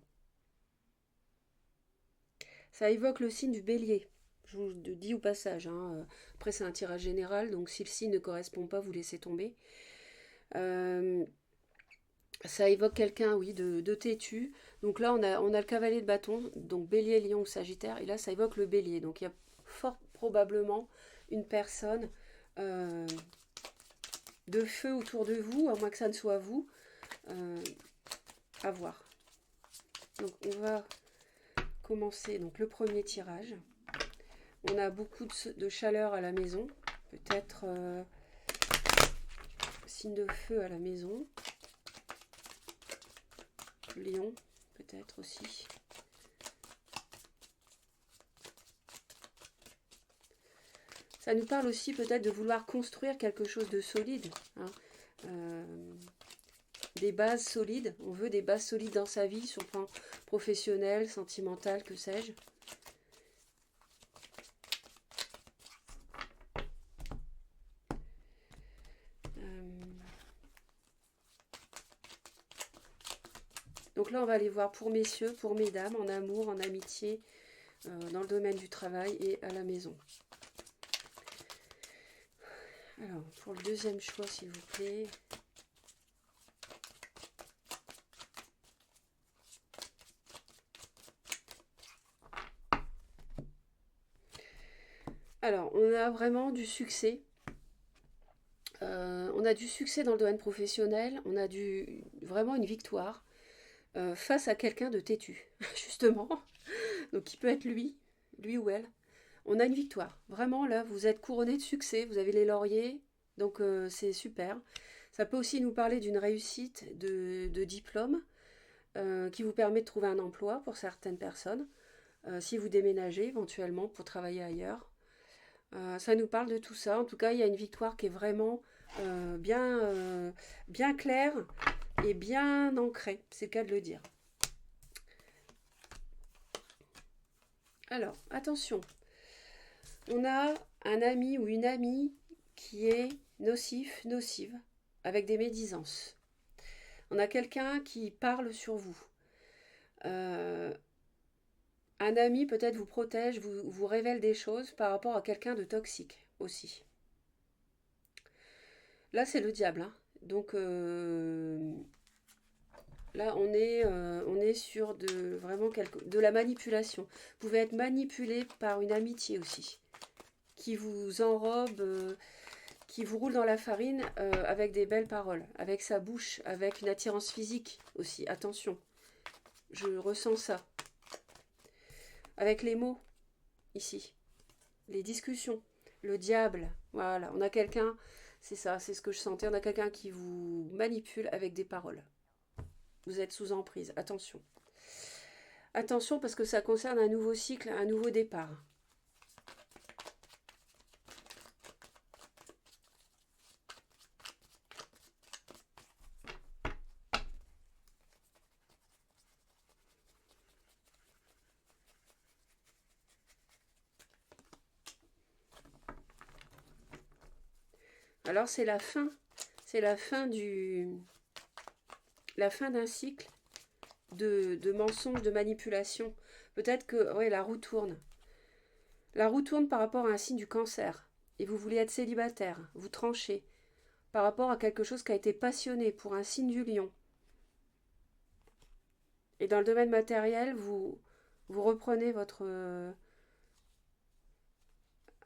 Ça évoque le signe du bélier. Je vous le dis au passage, hein. Après, c'est un tirage général, donc si le signe ne correspond pas, vous laissez tomber. Euh, Ça évoque quelqu'un, oui, de têtu. Donc là, on a le cavalier de bâton, donc bélier, lion ou sagittaire. Et là, ça évoque le bélier. Donc il y a fort probablement une personne euh, de feu autour de vous, à moins que ça ne soit vous, euh, à voir. Donc on va commencer donc, le premier tirage. On a beaucoup de chaleur à la maison. Peut-être signe de feu à la maison. Lion, peut-être aussi. Ça nous parle aussi peut-être de vouloir construire quelque chose de solide. Hein. Euh, des bases solides. On veut des bases solides dans sa vie, sur le plan professionnel, sentimental, que sais-je. Donc là, on va aller voir pour messieurs, pour mesdames, en amour, en amitié, dans le domaine du travail et à la maison. Alors, pour le deuxième choix, s'il vous plaît. Alors, on a vraiment du succès. On a du succès dans le domaine professionnel. On a vraiment une victoire face à quelqu'un de têtu, justement. Donc, qui peut être lui ou elle. On a une victoire. Vraiment, là, vous êtes couronné de succès. Vous avez les lauriers. Donc, c'est super. Ça peut aussi nous parler d'une réussite de diplôme qui vous permet de trouver un emploi pour certaines personnes. Si vous déménagez éventuellement pour travailler ailleurs. Ça nous parle de tout ça. En tout cas, il y a une victoire qui est vraiment bien claire et bien ancrée. C'est le cas de le dire. Alors, attention. On a un ami ou une amie qui est nocive, avec des médisances. On a quelqu'un qui parle sur vous. Un ami peut-être vous protège, vous révèle des choses par rapport à quelqu'un de toxique aussi. Là, c'est le diable. Hein. Donc là, on est sur vraiment de la manipulation. Vous pouvez être manipulé par une amitié aussi, qui vous enrobe, qui vous roule dans la farine avec des belles paroles, avec sa bouche, avec une attirance physique aussi. Attention, je ressens ça. Avec les mots, ici, les discussions, le diable, voilà, on a quelqu'un, c'est ça, c'est ce que je sentais, on a quelqu'un qui vous manipule avec des paroles. Vous êtes sous emprise, attention. Attention parce que ça concerne un nouveau cycle, un nouveau départ. Alors c'est la fin la fin d'un cycle de mensonges, de manipulation. Peut-être que la roue tourne. La roue tourne par rapport à un signe du cancer. Et vous voulez être célibataire, vous tranchez par rapport à quelque chose qui a été passionné pour un signe du lion. Et dans le domaine matériel, vous reprenez votre...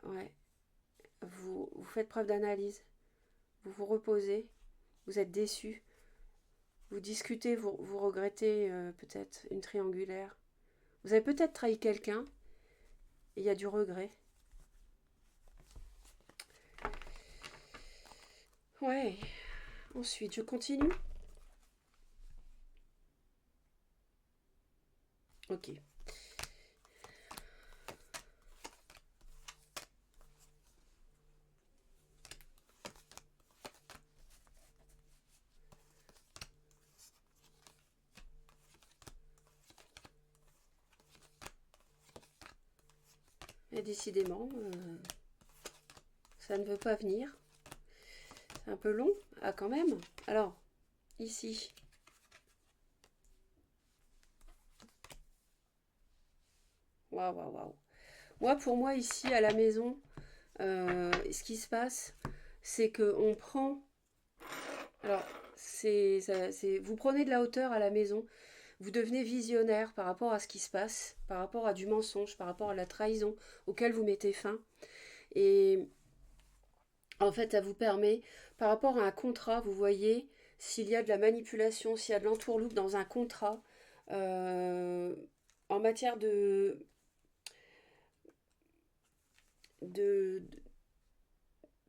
ouais, vous faites preuve d'analyse. Vous vous reposez, vous êtes déçu, vous discutez, vous regrettez peut-être une triangulaire. Vous avez peut-être trahi quelqu'un et il y a du regret. Ouais, ensuite je continue. Ok. Et décidément, ça ne veut pas venir. C'est un peu long. Ah, quand même. Alors, ici. Waouh, waouh, waouh. Moi, pour moi, ici, à la maison, ce qui se passe, c'est qu'on prend... Alors, vous prenez de la hauteur à la maison, vous devenez visionnaire par rapport à ce qui se passe, par rapport à du mensonge, par rapport à la trahison auquel vous mettez fin. Et en fait, ça vous permet, par rapport à un contrat, vous voyez, s'il y a de la manipulation, s'il y a de l'entourloupe dans un contrat, euh, en matière de,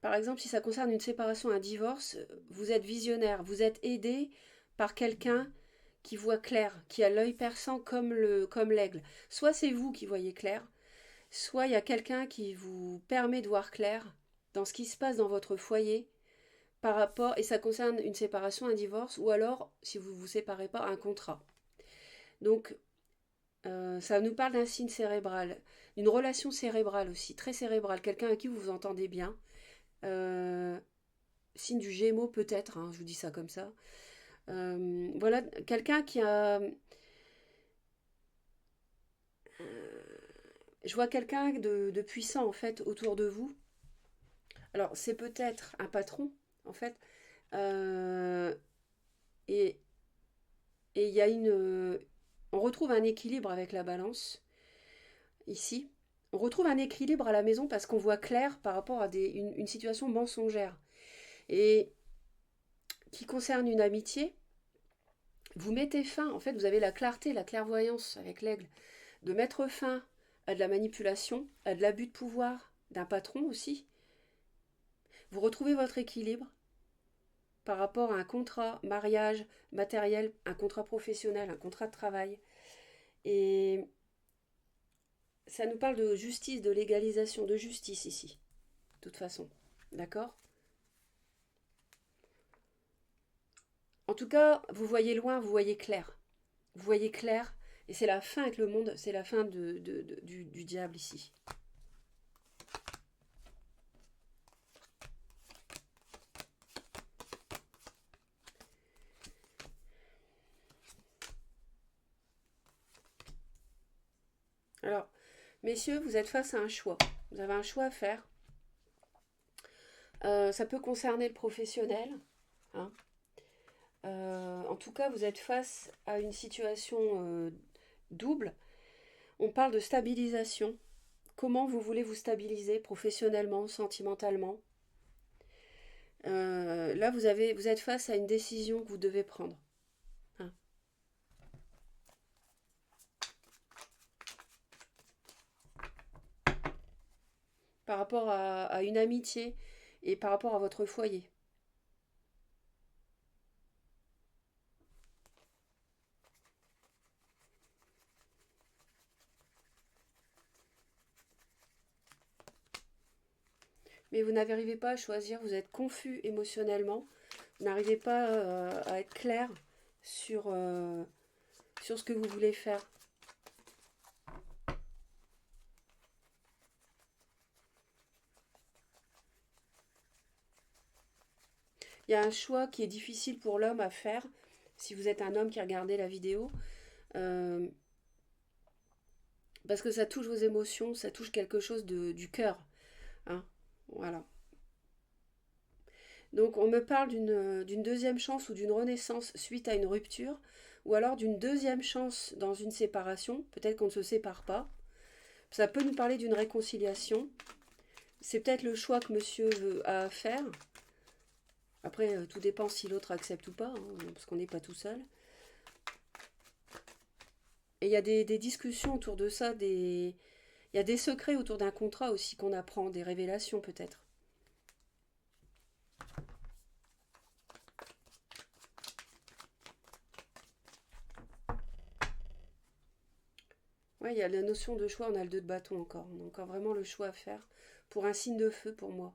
par exemple, si ça concerne une séparation, un divorce, vous êtes visionnaire, vous êtes aidé par quelqu'un qui voit clair, qui a l'œil perçant comme l'aigle. Soit c'est vous qui voyez clair, soit il y a quelqu'un qui vous permet de voir clair dans ce qui se passe dans votre foyer par rapport, et ça concerne une séparation, un divorce, ou alors, si vous ne vous séparez pas, un contrat. Donc, ça nous parle d'un signe cérébral, d'une relation cérébrale aussi, très cérébrale, quelqu'un avec qui vous vous entendez bien. Euh, Signe du Gémeaux peut-être, hein, je vous dis ça comme ça. Voilà, quelqu'un qui a... Je vois quelqu'un de puissant en fait autour de vous. Alors c'est peut-être un patron en fait. Euh, et et il y a une... On retrouve un équilibre avec la balance ici. On retrouve un équilibre à la maison parce qu'on voit clair par rapport à une situation mensongère. Et qui concerne une amitié, vous mettez fin, en fait vous avez la clarté, la clairvoyance avec l'aigle, de mettre fin à de la manipulation, à de l'abus de pouvoir d'un patron aussi. Vous retrouvez votre équilibre par rapport à un contrat, mariage, matériel, un contrat professionnel, un contrat de travail. Et ça nous parle de justice, de légalisation, de justice ici, de toute façon. D'accord? En tout cas, vous voyez loin, vous voyez clair. Vous voyez clair, et c'est la fin avec le monde, c'est la fin du diable ici. Alors, messieurs, vous êtes face à un choix. Vous avez un choix à faire. Ça peut concerner le professionnel. Hein. En tout cas, vous êtes face à une situation double. On parle de stabilisation. Comment vous voulez vous stabiliser professionnellement, sentimentalement. Là, vous êtes face à une décision que vous devez prendre. Hein. Par rapport à une amitié et par rapport à votre foyer. Mais vous n'arrivez pas à choisir, vous êtes confus émotionnellement, vous n'arrivez pas à être clair sur ce que vous voulez faire. Il y a un choix qui est difficile pour l'homme à faire, si vous êtes un homme qui regardez la vidéo, euh, parce que ça touche vos émotions, ça touche quelque chose du cœur. Hein, voilà. Donc on me parle d'une deuxième chance ou d'une renaissance suite à une rupture, ou alors d'une deuxième chance dans une séparation, peut-être qu'on ne se sépare pas. Ça peut nous parler d'une réconciliation. C'est peut-être le choix que monsieur a à faire. Après, tout dépend si l'autre accepte ou pas, hein, parce qu'on n'est pas tout seul. Et il y a des discussions autour de ça, il y a des secrets autour d'un contrat aussi qu'on apprend, des révélations peut-être. Ouais, il y a la notion de choix, on a le 2 de bâton encore. On a encore vraiment le choix à faire pour un signe de feu pour moi.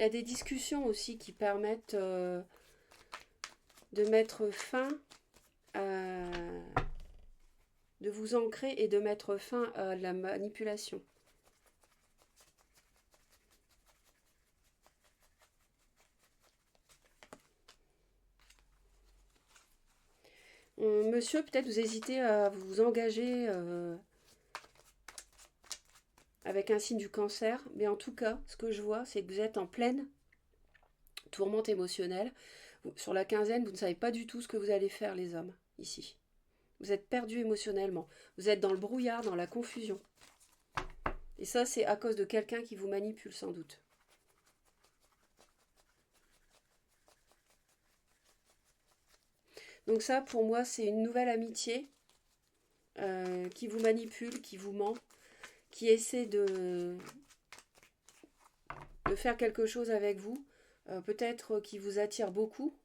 Il y a des discussions aussi qui permettent de mettre fin à... de vous ancrer et de mettre fin à la manipulation. Monsieur, peut-être vous hésitez à vous engager avec un signe du cancer, mais en tout cas, ce que je vois, c'est que vous êtes en pleine tourmente émotionnelle. Sur la quinzaine, vous ne savez pas du tout ce que vous allez faire, les hommes, ici. Vous êtes perdu émotionnellement. Vous êtes dans le brouillard, dans la confusion. Et ça, c'est à cause de quelqu'un qui vous manipule, sans doute. Donc ça, pour moi, c'est une nouvelle amitié qui vous manipule, qui vous ment, qui essaie de faire quelque chose avec vous. Peut-être qui vous attire beaucoup,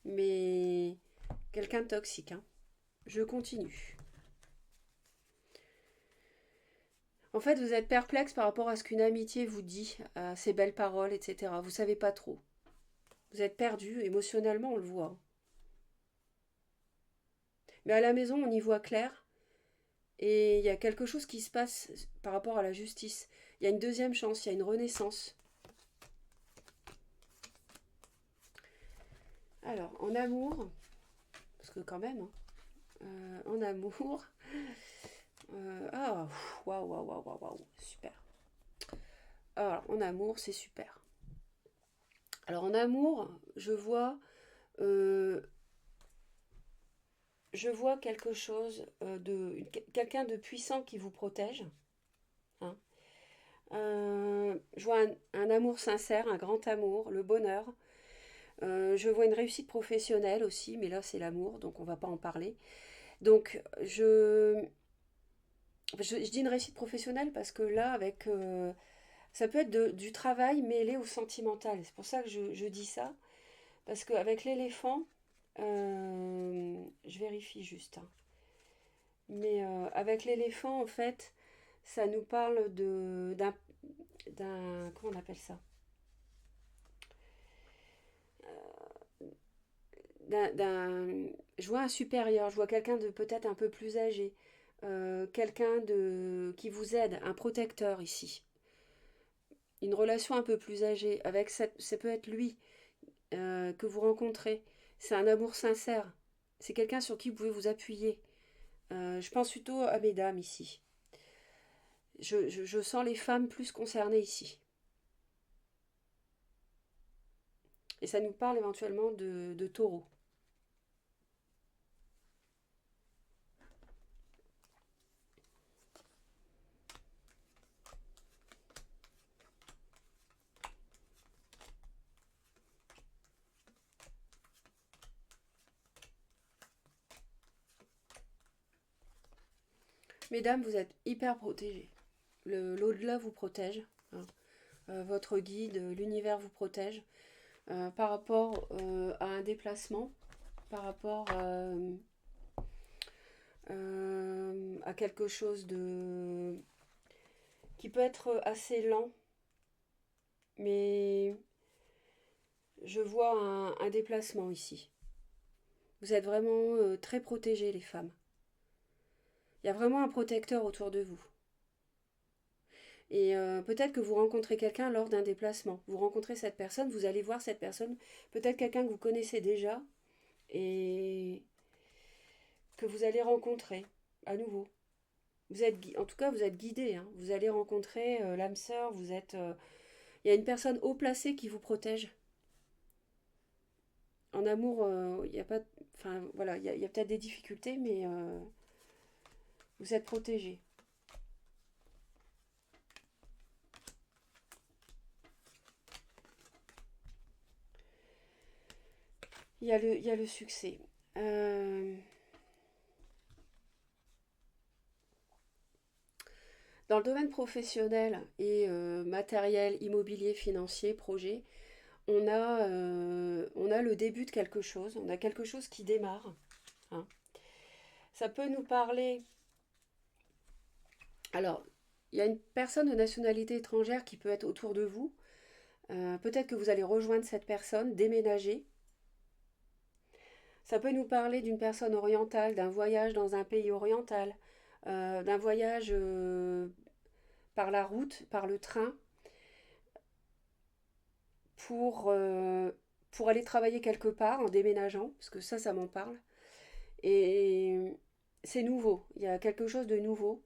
mais quelqu'un de toxique. Hein. Je continue. En fait, vous êtes perplexe par rapport à ce qu'une amitié vous dit, à ses belles paroles, etc. Vous savez pas trop. Vous êtes perdu, émotionnellement, on le voit. Mais à la maison, on y voit clair. Et il y a quelque chose qui se passe par rapport à la justice. Il y a une deuxième chance, il y a une renaissance. Alors, en amour, parce que quand même, en amour, waouh, waouh, waouh, waouh, waouh, super. Alors, en amour, c'est super. Alors, en amour, euh, je vois quelque chose quelqu'un de puissant qui vous protège. Hein. Je vois un amour sincère, un grand amour, le bonheur. Je vois une réussite professionnelle aussi, mais là c'est l'amour, donc on va pas en parler. Donc je dis une réussite professionnelle parce que là, ça peut être du travail mêlé au sentimental. C'est pour ça que je dis ça. Parce qu'avec l'éléphant, je vérifie juste. Hein. Mais avec l'éléphant, en fait, ça nous parle d'un comment on appelle ça? Je vois un supérieur, je vois quelqu'un de peut-être un peu plus âgé, quelqu'un qui vous aide, un protecteur ici. Une relation un peu plus âgée, ça peut être lui que vous rencontrez. C'est un amour sincère. C'est quelqu'un sur qui vous pouvez vous appuyer. Je pense plutôt à mesdames ici. Je sens les femmes plus concernées ici. Et ça nous parle éventuellement de taureau. Mesdames, vous êtes hyper protégées. L'au-delà vous protège. Hein. Votre guide, l'univers vous protège. Par rapport à un déplacement, par rapport à quelque chose qui peut être assez lent, mais je vois un déplacement ici. Vous êtes vraiment très protégées, les femmes. Il y a vraiment un protecteur autour de vous. Et peut-être que vous rencontrez quelqu'un lors d'un déplacement. Vous rencontrez cette personne, vous allez voir cette personne, peut-être quelqu'un que vous connaissez déjà et que vous allez rencontrer à nouveau. En tout cas, vous êtes guidé. Hein. Vous allez rencontrer l'âme sœur. Il y a une personne haut placée qui vous protège. En amour, il n'y a pas. Enfin, voilà, il y a peut-être des difficultés, mais vous êtes protégé. Il y a le succès. Dans le domaine professionnel et matériel, immobilier, financier, projet, on a le début de quelque chose, on a quelque chose qui démarre. Hein. Ça peut nous parler. Alors, Il y a une personne de nationalité étrangère qui peut être autour de vous. Peut-être que vous allez rejoindre cette personne, déménager. Ça peut nous parler d'une personne orientale, d'un voyage dans un pays oriental, d'un voyage par la route, par le train, pour, euh, pour aller travailler quelque part en déménageant, parce que ça m'en parle. Et c'est nouveau, il y a quelque chose de nouveau.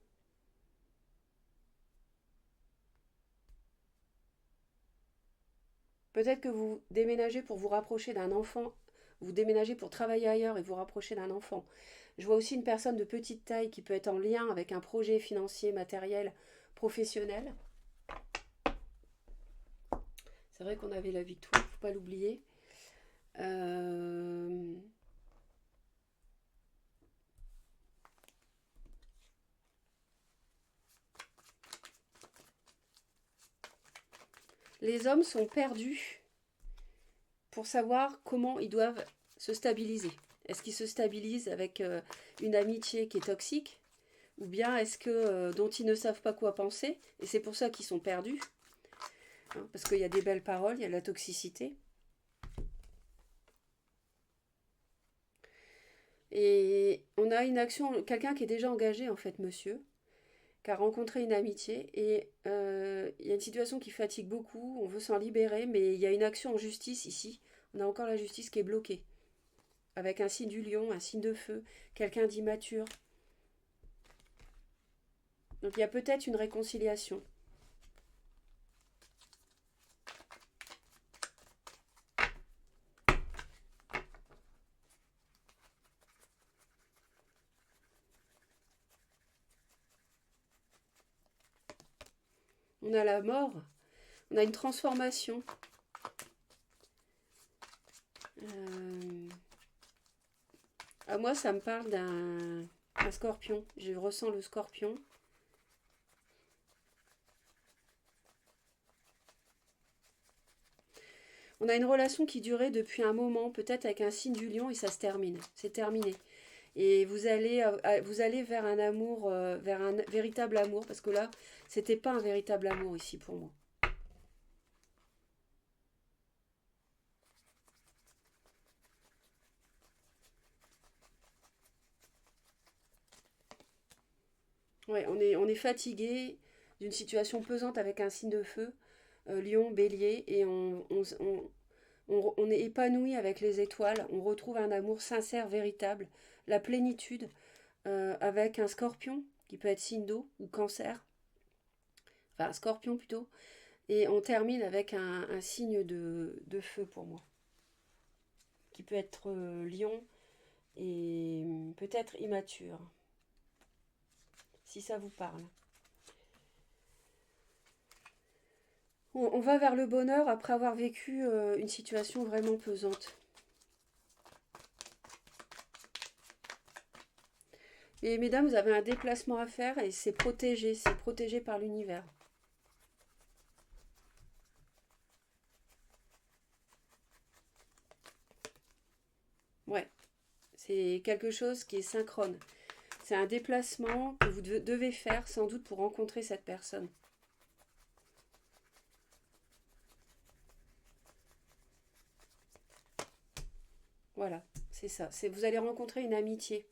Peut-être que vous déménagez pour vous rapprocher d'un enfant, vous déménagez pour travailler ailleurs et vous rapprocher d'un enfant. Je vois aussi une personne de petite taille qui peut être en lien avec un projet financier, matériel, professionnel. C'est vrai qu'on avait la victoire, faut pas l'oublier. Euh, Les hommes sont perdus pour savoir comment ils doivent se stabiliser. Est-ce qu'ils se stabilisent avec une amitié qui est toxique, ou bien est-ce que dont ils ne savent pas quoi penser et c'est pour ça qu'ils sont perdus, hein, parce qu'il y a des belles paroles, il y a de la toxicité. Et on a une action, quelqu'un qui est déjà engagé en fait, monsieur, qui a rencontré une amitié et il y a une situation qui fatigue beaucoup, on veut s'en libérer, mais il y a une action en justice ici. On a encore la justice qui est bloquée, avec un signe du lion, un signe de feu, quelqu'un d'immature. Donc il y a peut-être une réconciliation. On a la mort, on a une transformation. Euh, À moi, ça me parle d'un scorpion. Je ressens le scorpion. On a une relation qui durait depuis un moment, peut-être avec un signe du lion, et ça se termine. C'est terminé. Et vous allez vers un amour, vers un véritable amour, parce que là, c'était pas un véritable amour ici pour moi. Ouais, on est fatigué d'une situation pesante avec un signe de feu, lion, bélier, et on est épanoui avec les étoiles, on retrouve un amour sincère, véritable, la plénitude, avec un scorpion, qui peut être signe d'eau ou cancer, enfin un scorpion plutôt, et on termine avec un signe de feu pour moi, qui peut être lion et peut-être immature, si ça vous parle. On va vers le bonheur après avoir vécu une situation vraiment pesante. Et mesdames, vous avez un déplacement à faire et c'est protégé par l'univers. Ouais, c'est quelque chose qui est synchrone. C'est un déplacement que vous devez faire sans doute pour rencontrer cette personne. Voilà, c'est ça. Vous allez rencontrer une amitié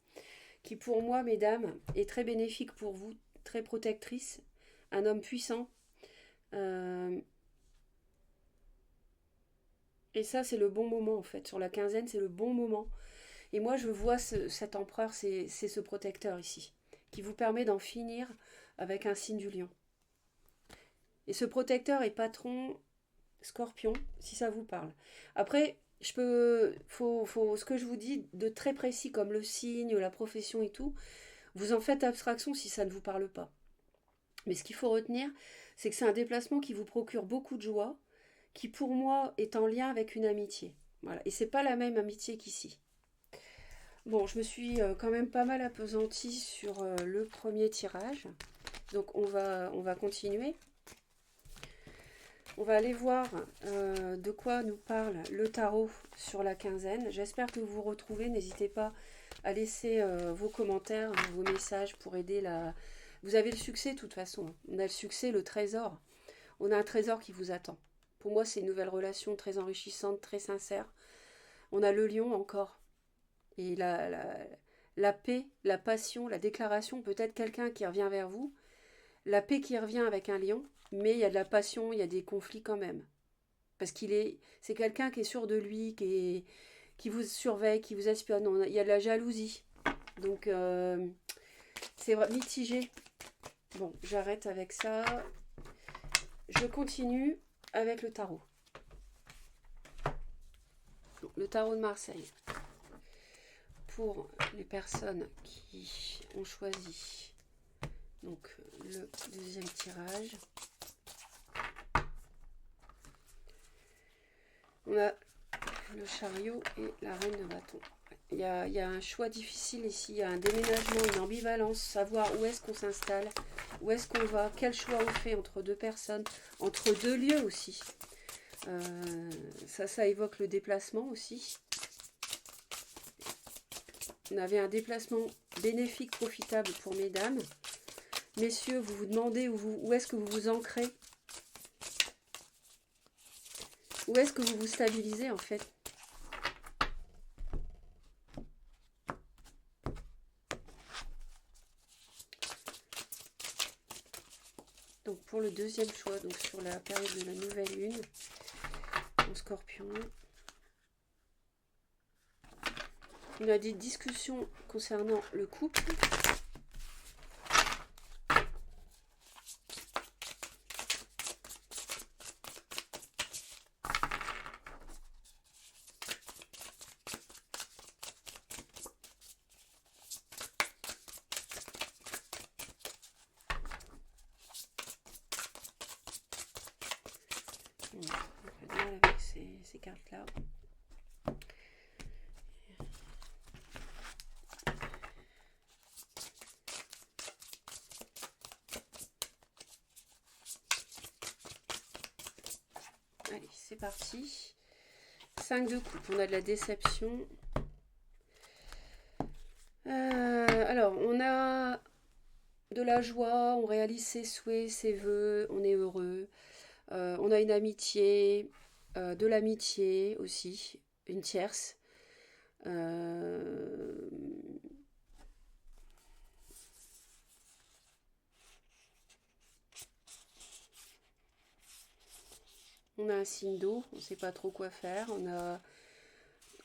qui, pour moi, mesdames, est très bénéfique pour vous, très protectrice. Un homme puissant. Euh, et ça, c'est le bon moment, en fait. Sur la quinzaine, c'est le bon moment. Et moi, je vois cet empereur, c'est ce protecteur ici, qui vous permet d'en finir avec un signe du lion. Et ce protecteur est patron scorpion, si ça vous parle. Après, ce que je vous dis de très précis, comme le signe, la profession et tout, vous en faites abstraction si ça ne vous parle pas. Mais ce qu'il faut retenir, c'est que c'est un déplacement qui vous procure beaucoup de joie, qui pour moi est en lien avec une amitié. Voilà. Et c'est pas la même amitié qu'ici. Bon, je me suis quand même pas mal appesantie sur le premier tirage. Donc on va continuer. On va aller voir de quoi nous parle le tarot sur la quinzaine. J'espère que vous vous retrouvez. N'hésitez pas à laisser vos commentaires, vos messages pour aider Vous avez le succès de toute façon. On a le succès, le trésor. On a un trésor qui vous attend. Pour moi, c'est une nouvelle relation très enrichissante, très sincère. On a le lion encore. Et la paix, la passion, la déclaration, peut-être quelqu'un qui revient vers vous. La paix qui revient avec un lion, mais il y a de la passion, il y a des conflits quand même. Parce c'est quelqu'un qui est sûr de lui, qui vous surveille, qui vous espionne. Il y a de la jalousie. Donc, c'est mitigé. Bon, j'arrête avec ça. Je continue avec le tarot. Donc, le tarot de Marseille. Pour les personnes qui ont choisi donc le deuxième tirage. On a le chariot et la reine de bâton. Il y a un choix difficile ici, il y a un déménagement, une ambivalence, savoir où est-ce qu'on s'installe, où est-ce qu'on va, quel choix on fait entre deux personnes, entre deux lieux aussi. Ça évoque le déplacement aussi. On avait un déplacement bénéfique, profitable pour mesdames. Messieurs, vous vous demandez où est-ce que vous vous ancrez? Où est-ce que vous vous stabilisez en fait? Donc pour le deuxième choix, donc sur la période de la nouvelle lune, en Scorpion, on a des discussions concernant le couple. On a du mal avec ces cartes-là. Allez, c'est parti. 5 de coupe, on a de la déception. Alors, on a de la joie, on réalise ses souhaits, ses vœux, on est heureux. On a une amitié, de l'amitié aussi, une tierce. On a un signe d'eau, on ne sait pas trop quoi faire. On a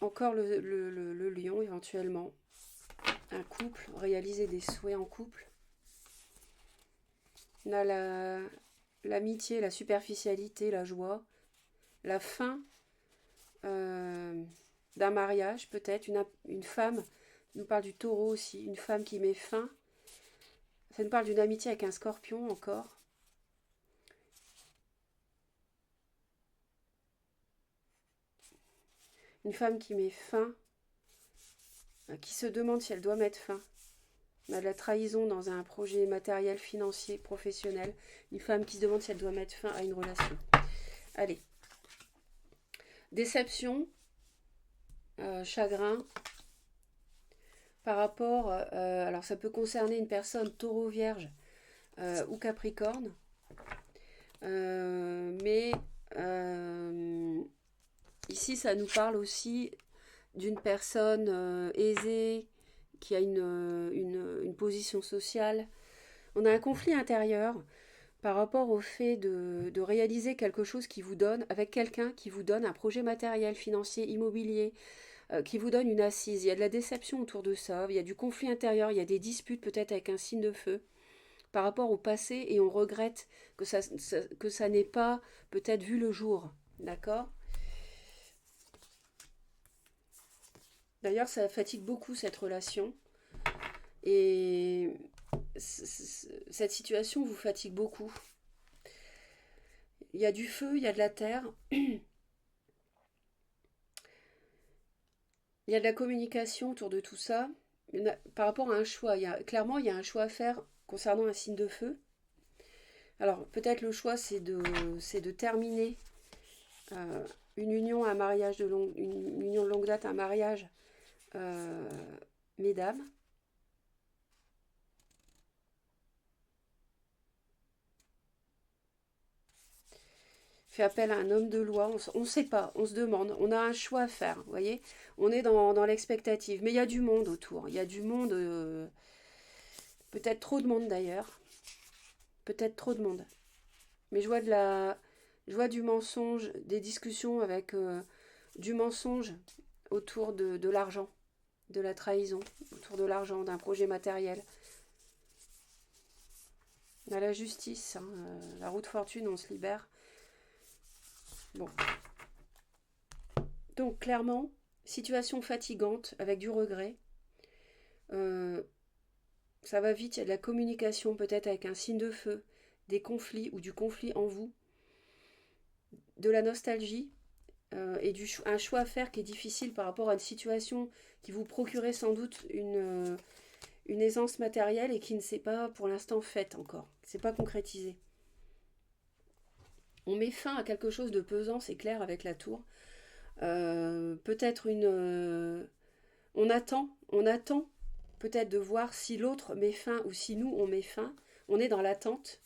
encore le lion éventuellement. Un couple, réaliser des souhaits en couple. On a l'amitié, la superficialité, la joie. La fin d'un mariage peut-être. Une femme, ça nous parle du taureau aussi. Une femme qui met fin. Ça nous parle d'une amitié avec un scorpion encore. Une femme qui met fin, qui se demande si elle doit mettre fin. On a de la trahison dans un projet matériel, financier, professionnel. Une femme qui se demande si elle doit mettre fin à une relation. Allez. Déception, chagrin. Par rapport, alors ça peut concerner une personne taureau vierge ou capricorne. Mais ici, ça nous parle aussi d'une personne aisée, qui a une position sociale. On a un conflit intérieur par rapport au fait de réaliser quelque chose qui vous donne, avec quelqu'un qui vous donne un projet matériel, financier, immobilier, qui vous donne une assise. Il y a de la déception autour de ça, il y a du conflit intérieur, il y a des disputes peut-être avec un signe de feu par rapport au passé et on regrette que ça n'ait pas peut-être vu le jour. D'accord ? D'ailleurs, ça fatigue beaucoup cette relation. Et cette situation vous fatigue beaucoup. Il y a du feu, il y a de la terre. Il y a de la communication autour de tout ça. Par rapport à un choix, clairement, il y a un choix à faire concernant un signe de feu. Alors, peut-être le choix, c'est de terminer une union, un mariage une union de longue date, un mariage, mesdames. fait appel à un homme de loi. On ne sait pas, on se demande. On a un choix à faire, vous voyez. On est dans l'expectative. Mais il y a du monde autour. Il y a du monde, peut-être trop de monde d'ailleurs. Peut-être trop de monde. Mais je vois du mensonge, des discussions avec du mensonge autour de l'argent, de la trahison, autour de l'argent, d'un projet matériel. On a la justice, hein, la roue de fortune, on se libère. Bon. Donc clairement, situation fatigante avec du regret. Euh, Ça va vite, il y a de la communication peut-être avec un signe de feu, des conflits ou du conflit en vous, de la nostalgie et un choix à faire qui est difficile par rapport à une situation qui vous procurait sans doute une aisance matérielle et qui ne s'est pas pour l'instant faite encore, qui ne s'est pas concrétisée. On met fin à quelque chose de pesant, c'est clair, avec la tour. Peut-être on attend peut-être de voir si l'autre met fin ou si nous on met fin. On est dans l'attente.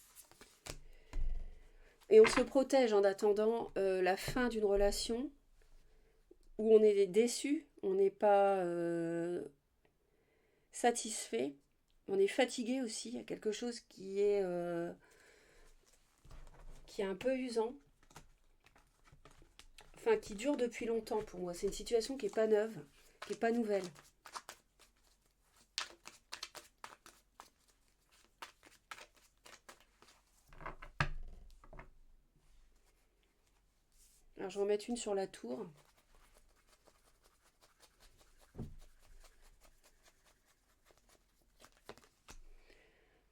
Et on se protège en attendant la fin d'une relation où on est déçu, on n'est pas satisfait, on est fatigué aussi. Il y a quelque chose qui est un peu usant, enfin qui dure depuis longtemps pour moi. C'est une situation qui n'est pas neuve, qui n'est pas nouvelle. Alors je vais en mettre une sur la tour.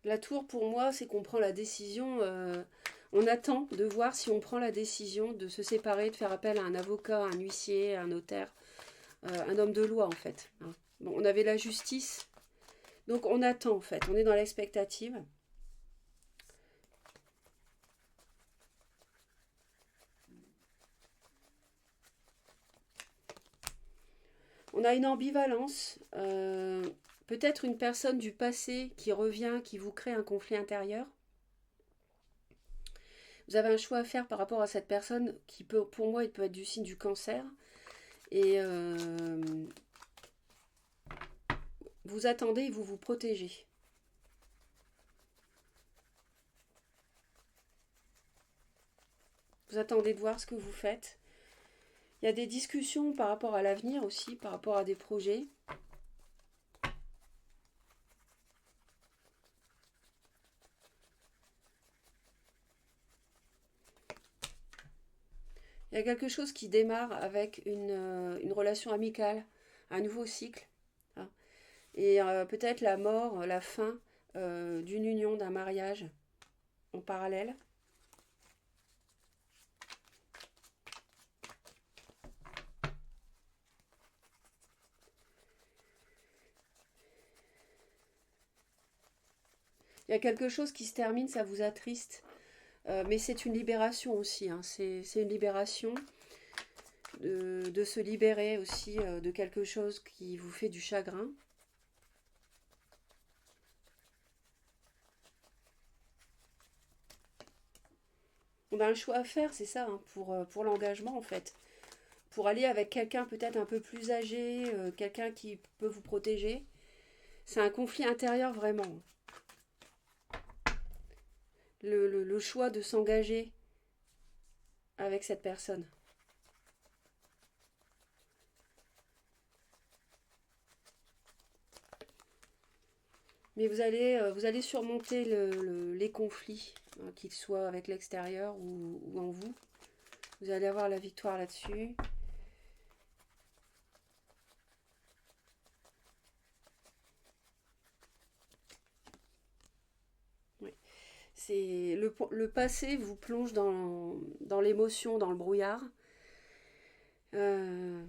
La tour, pour moi, c'est qu'on prend la décision. On attend de voir si on prend la décision de se séparer, de faire appel à un avocat, un huissier, un notaire, un homme de loi, en fait. Hein. Bon, on avait la justice. Donc, on attend, en fait. On est dans l'expectative. On a une ambivalence. Peut-être une personne du passé qui revient, qui vous crée un conflit intérieur. Vous avez un choix à faire par rapport à cette personne qui peut, pour moi, il peut être du signe du cancer. Et vous attendez et vous vous protégez. Vous attendez de voir ce que vous faites. Il y a des discussions par rapport à l'avenir aussi, par rapport à des projets. Il y a quelque chose qui démarre avec une relation amicale, un nouveau cycle. Hein. Et peut-être la mort, la fin d'une union, d'un mariage en parallèle. Il y a quelque chose qui se termine, ça vous attriste. Mais c'est une libération aussi. Hein. C'est une libération de se libérer aussi de quelque chose qui vous fait du chagrin. On a un choix à faire, c'est ça, hein, pour l'engagement en fait. Pour aller avec quelqu'un peut-être un peu plus âgé, quelqu'un qui peut vous protéger. C'est un conflit intérieur vraiment. Le choix de s'engager avec cette personne. Mais vous allez surmonter les conflits, hein, qu'ils soient avec l'extérieur ou en vous. Vous allez avoir la victoire là-dessus. Oui. Le passé vous plonge dans l'émotion, dans le brouillard. Euh,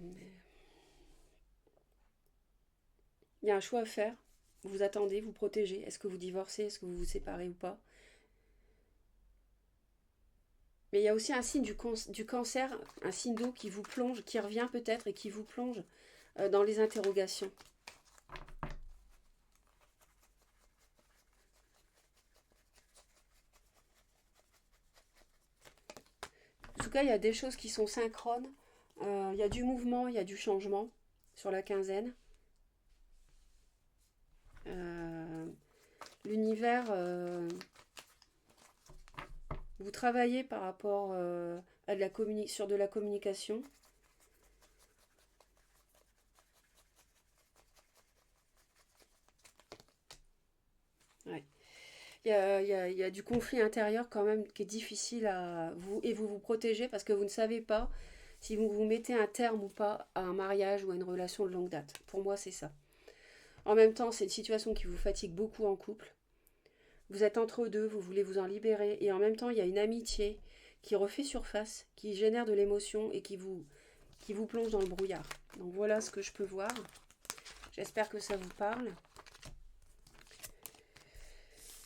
Il y a un choix à faire. Vous attendez, vous protégez. Est-ce que vous divorcez? Est-ce que vous vous séparez ou pas? Mais il y a aussi un signe du cancer, un signe d'eau qui vous plonge, qui revient peut-être et qui vous plonge dans les interrogations. tout cas, il y a des choses qui sont synchrones. Il y a du mouvement, il y a du changement sur la quinzaine. Euh, L'univers, vous travaillez par rapport à sur de la communication. Ouais. Il y a du conflit intérieur quand même qui est difficile à vous et vous protégez parce que vous ne savez pas si vous vous mettez un terme ou pas à un mariage ou à une relation de longue date. Pour moi, c'est ça. En même temps, c'est une situation qui vous fatigue beaucoup en couple. Vous êtes entre deux, vous voulez vous en libérer et en même temps, il y a une amitié qui refait surface, qui génère de l'émotion et qui vous plonge dans le brouillard. Donc voilà ce que je peux voir. J'espère que ça vous parle.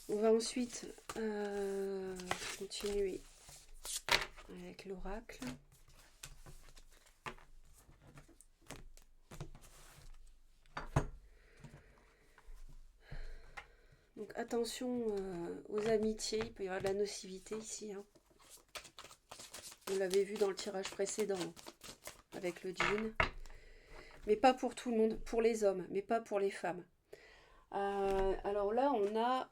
On va ensuite continuer avec l'oracle. Donc attention aux amitiés, il peut y avoir de la nocivité ici. Hein. On l'avait vu dans le tirage précédent avec le djinn. Mais pas pour tout le monde, pour les hommes, mais pas pour les femmes. Alors là, on a,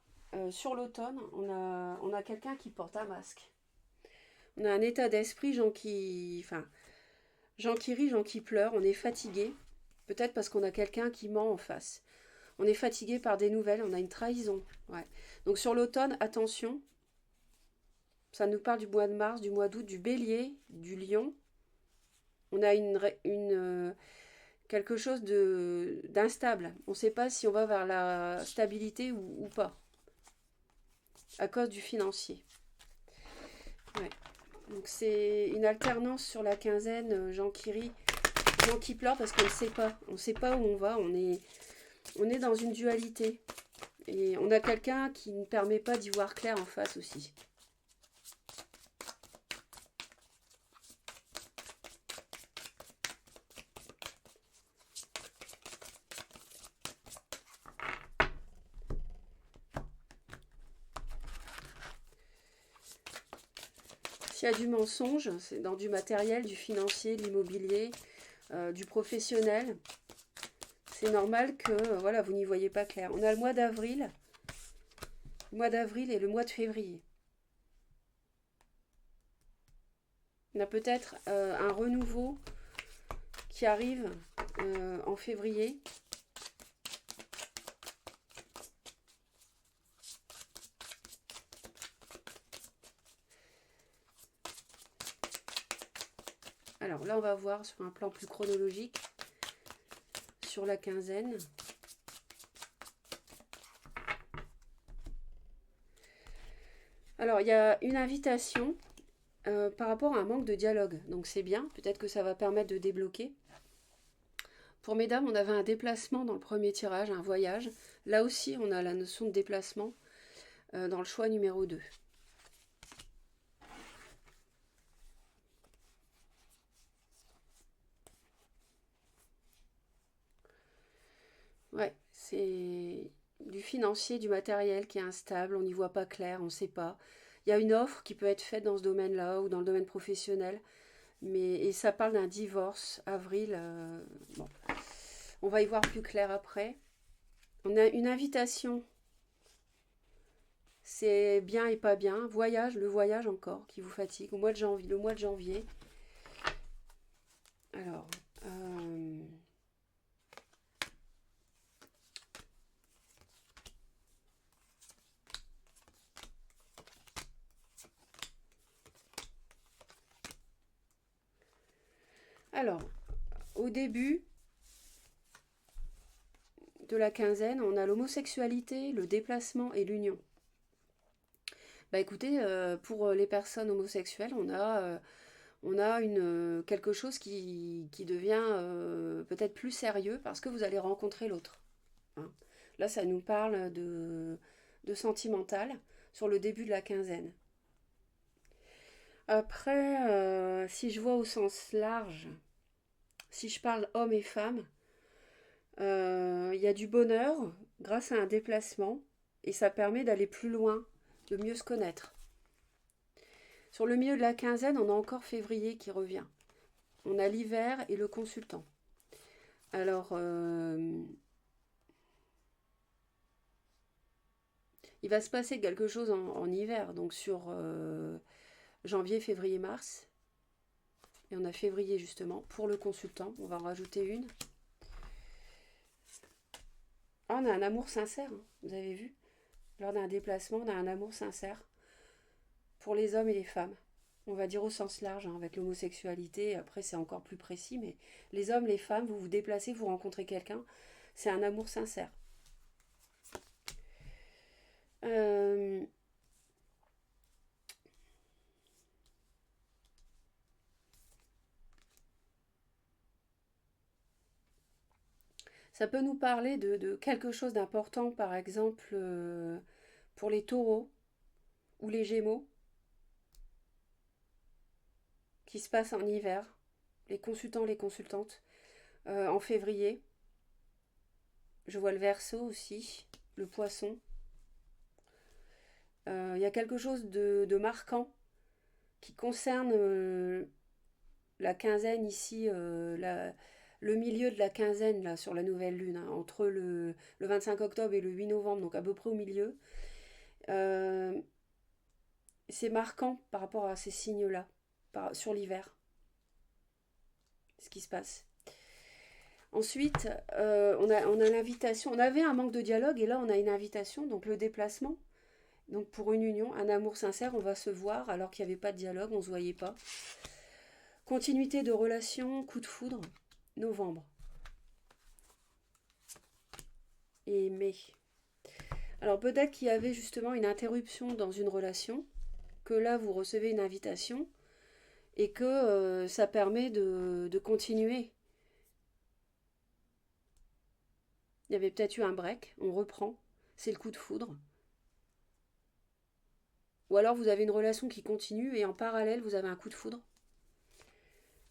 sur l'automne, on a quelqu'un qui porte un masque. On a un état d'esprit, gens qui rient, gens qui pleurent, on est fatigué. Peut-être parce qu'on a quelqu'un qui ment en face. On est fatigué par des nouvelles, on a une trahison. Ouais. Donc sur l'automne, attention, ça nous parle du mois de mars, du mois d'août, du bélier, du lion. On a quelque chose d'instable. On ne sait pas si on va vers la stabilité ou pas, à cause du financier. Ouais. Donc c'est une alternance sur la quinzaine, gens qui rient, gens qui pleurent parce qu'on ne sait pas. On ne sait pas où on va, on est dans une dualité. Et on a quelqu'un qui ne permet pas d'y voir clair en face aussi. S'il y a du mensonge, c'est dans du matériel, du financier, de l'immobilier, du professionnel. C'est normal que voilà, vous n'y voyez pas clair. On a le mois d'avril et le mois de février. On a peut-être un renouveau qui arrive en février. Alors là, on va voir sur un plan plus chronologique, sur la quinzaine. Alors, il y a une invitation par rapport à un manque de dialogue. Donc c'est bien, peut-être que ça va permettre de débloquer. Pour mesdames, on avait un déplacement dans le premier tirage, un voyage. Là aussi, on a la notion de déplacement dans le choix numéro 2. Ouais, c'est du financier, du matériel qui est instable, on n'y voit pas clair, on ne sait pas. Il y a une offre qui peut être faite dans ce domaine-là ou dans le domaine professionnel, et ça parle d'un divorce, avril. Bon, on va y voir plus clair après. On a une invitation, c'est bien et pas bien. Voyage, le voyage encore, qui vous fatigue, au mois de janvier, le mois de janvier. Alors, alors, au début de la quinzaine, on a l'homosexualité, le déplacement et l'union. Bah écoutez, pour les personnes homosexuelles, on a quelque chose qui devient peut-être plus sérieux parce que vous allez rencontrer l'autre. Hein. Là, ça nous parle de sentimental sur le début de la quinzaine. Après, si je vois au sens large, si je parle hommes et femmes, il y a du bonheur grâce à un déplacement et ça permet d'aller plus loin, de mieux se connaître. Sur le milieu de la quinzaine, on a encore février qui revient. On a l'hiver et le consultant. Alors, il va se passer quelque chose en hiver, donc sur janvier, février, mars. Et on a février justement pour le consultant. On va en rajouter une. Ah, on a un amour sincère, hein, vous avez vu? Lors d'un déplacement, on a un amour sincère pour les hommes et les femmes. On va dire au sens large, hein, avec l'homosexualité. Après, c'est encore plus précis, mais les hommes, les femmes, vous vous déplacez, vous rencontrez quelqu'un, c'est un amour sincère. Euh, Ça peut nous parler de quelque chose d'important, par exemple, pour les taureaux ou les gémeaux, qui se passe en hiver, les consultants, les consultantes, en février. Je vois le Verseau aussi, le Poisson. Il y a quelque chose de marquant qui concerne la quinzaine ici, le milieu de la quinzaine là, sur la nouvelle lune, hein, entre le 25 octobre et le 8 novembre, donc à peu près au milieu. Euh, c'est marquant par rapport à ces signes-là, sur l'hiver, ce qui se passe. Ensuite, on a l'invitation. On avait un manque de dialogue et là on a une invitation, donc le déplacement. Donc pour une union, un amour sincère, on va se voir alors qu'il n'y avait pas de dialogue, on ne se voyait pas. Continuité de relation, coup de foudre, novembre et mai. Alors peut-être qu'il y avait justement une interruption dans une relation, que là vous recevez une invitation et que ça permet de continuer. Il y avait peut-être eu un break, on reprend, c'est le coup de foudre. Ou alors vous avez une relation qui continue et en parallèle vous avez un coup de foudre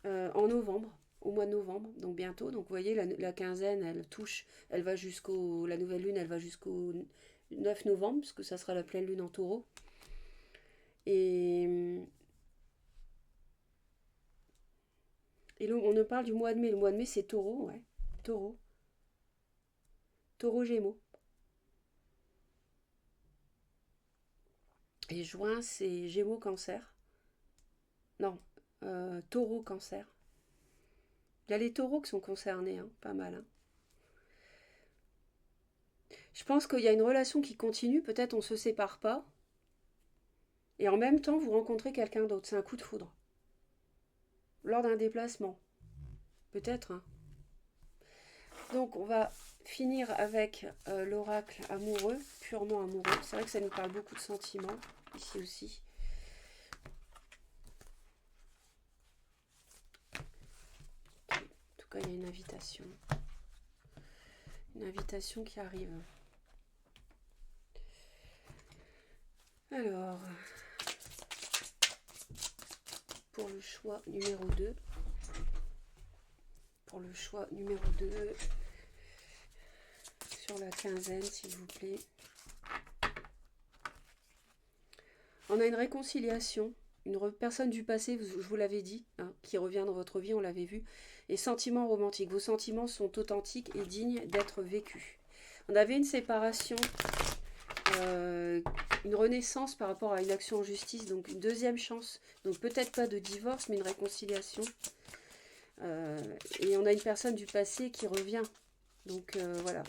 en novembre, au mois de novembre, donc bientôt. Donc vous voyez, la quinzaine, elle touche, elle va jusqu'au, la nouvelle lune, elle va jusqu'au 9 novembre, parce que ça sera la pleine lune en taureau. Et là, on ne parle du mois de mai. Le mois de mai, c'est taureau, ouais. Taureau. Taureau Gémeaux. Et juin, c'est Gémeaux Cancer. Non, Taureau Cancer. Il y a les taureaux qui sont concernés, hein, pas mal. Hein. Je pense qu'il y a une relation qui continue, peut-être on ne se sépare pas, et en même temps vous rencontrez quelqu'un d'autre, c'est un coup de foudre. Lors d'un déplacement, peut-être. Hein. Donc on va finir avec l'oracle amoureux, purement amoureux. C'est vrai que ça nous parle beaucoup de sentiments, ici aussi. En tout cas, il y a une invitation. Une invitation qui arrive. Alors, pour le choix numéro 2. Pour le choix numéro 2. Sur la quinzaine, s'il vous plaît. On a une réconciliation. Une personne du passé, je vous l'avais dit, hein, qui revient dans votre vie, on l'avait vu. Et sentiments romantiques. Vos sentiments sont authentiques et dignes d'être vécus. On avait une séparation, une renaissance par rapport à une action en justice, donc une deuxième chance. Donc peut-être pas de divorce, mais une réconciliation. Et on a une personne du passé qui revient. Donc voilà.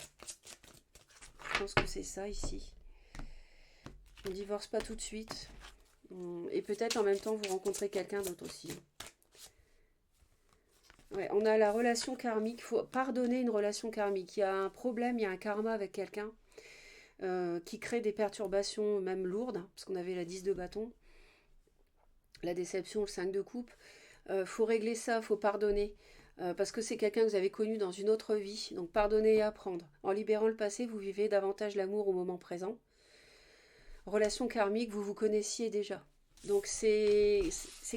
Je pense que c'est ça ici. On ne divorce pas tout de suite. Et peut-être en même temps vous rencontrez quelqu'un d'autre aussi. Ouais, on a la relation karmique. Il faut pardonner une relation karmique. Il y a un problème, il y a un karma avec quelqu'un qui crée des perturbations même lourdes. Parce qu'on avait la 10 de bâton, la déception, le 5 de coupe. Faut régler ça, faut pardonner. Parce que c'est quelqu'un que vous avez connu dans une autre vie. Donc pardonner et apprendre. En libérant le passé, vous vivez davantage l'amour au moment présent. Relation karmique, vous vous connaissiez déjà. Donc c'est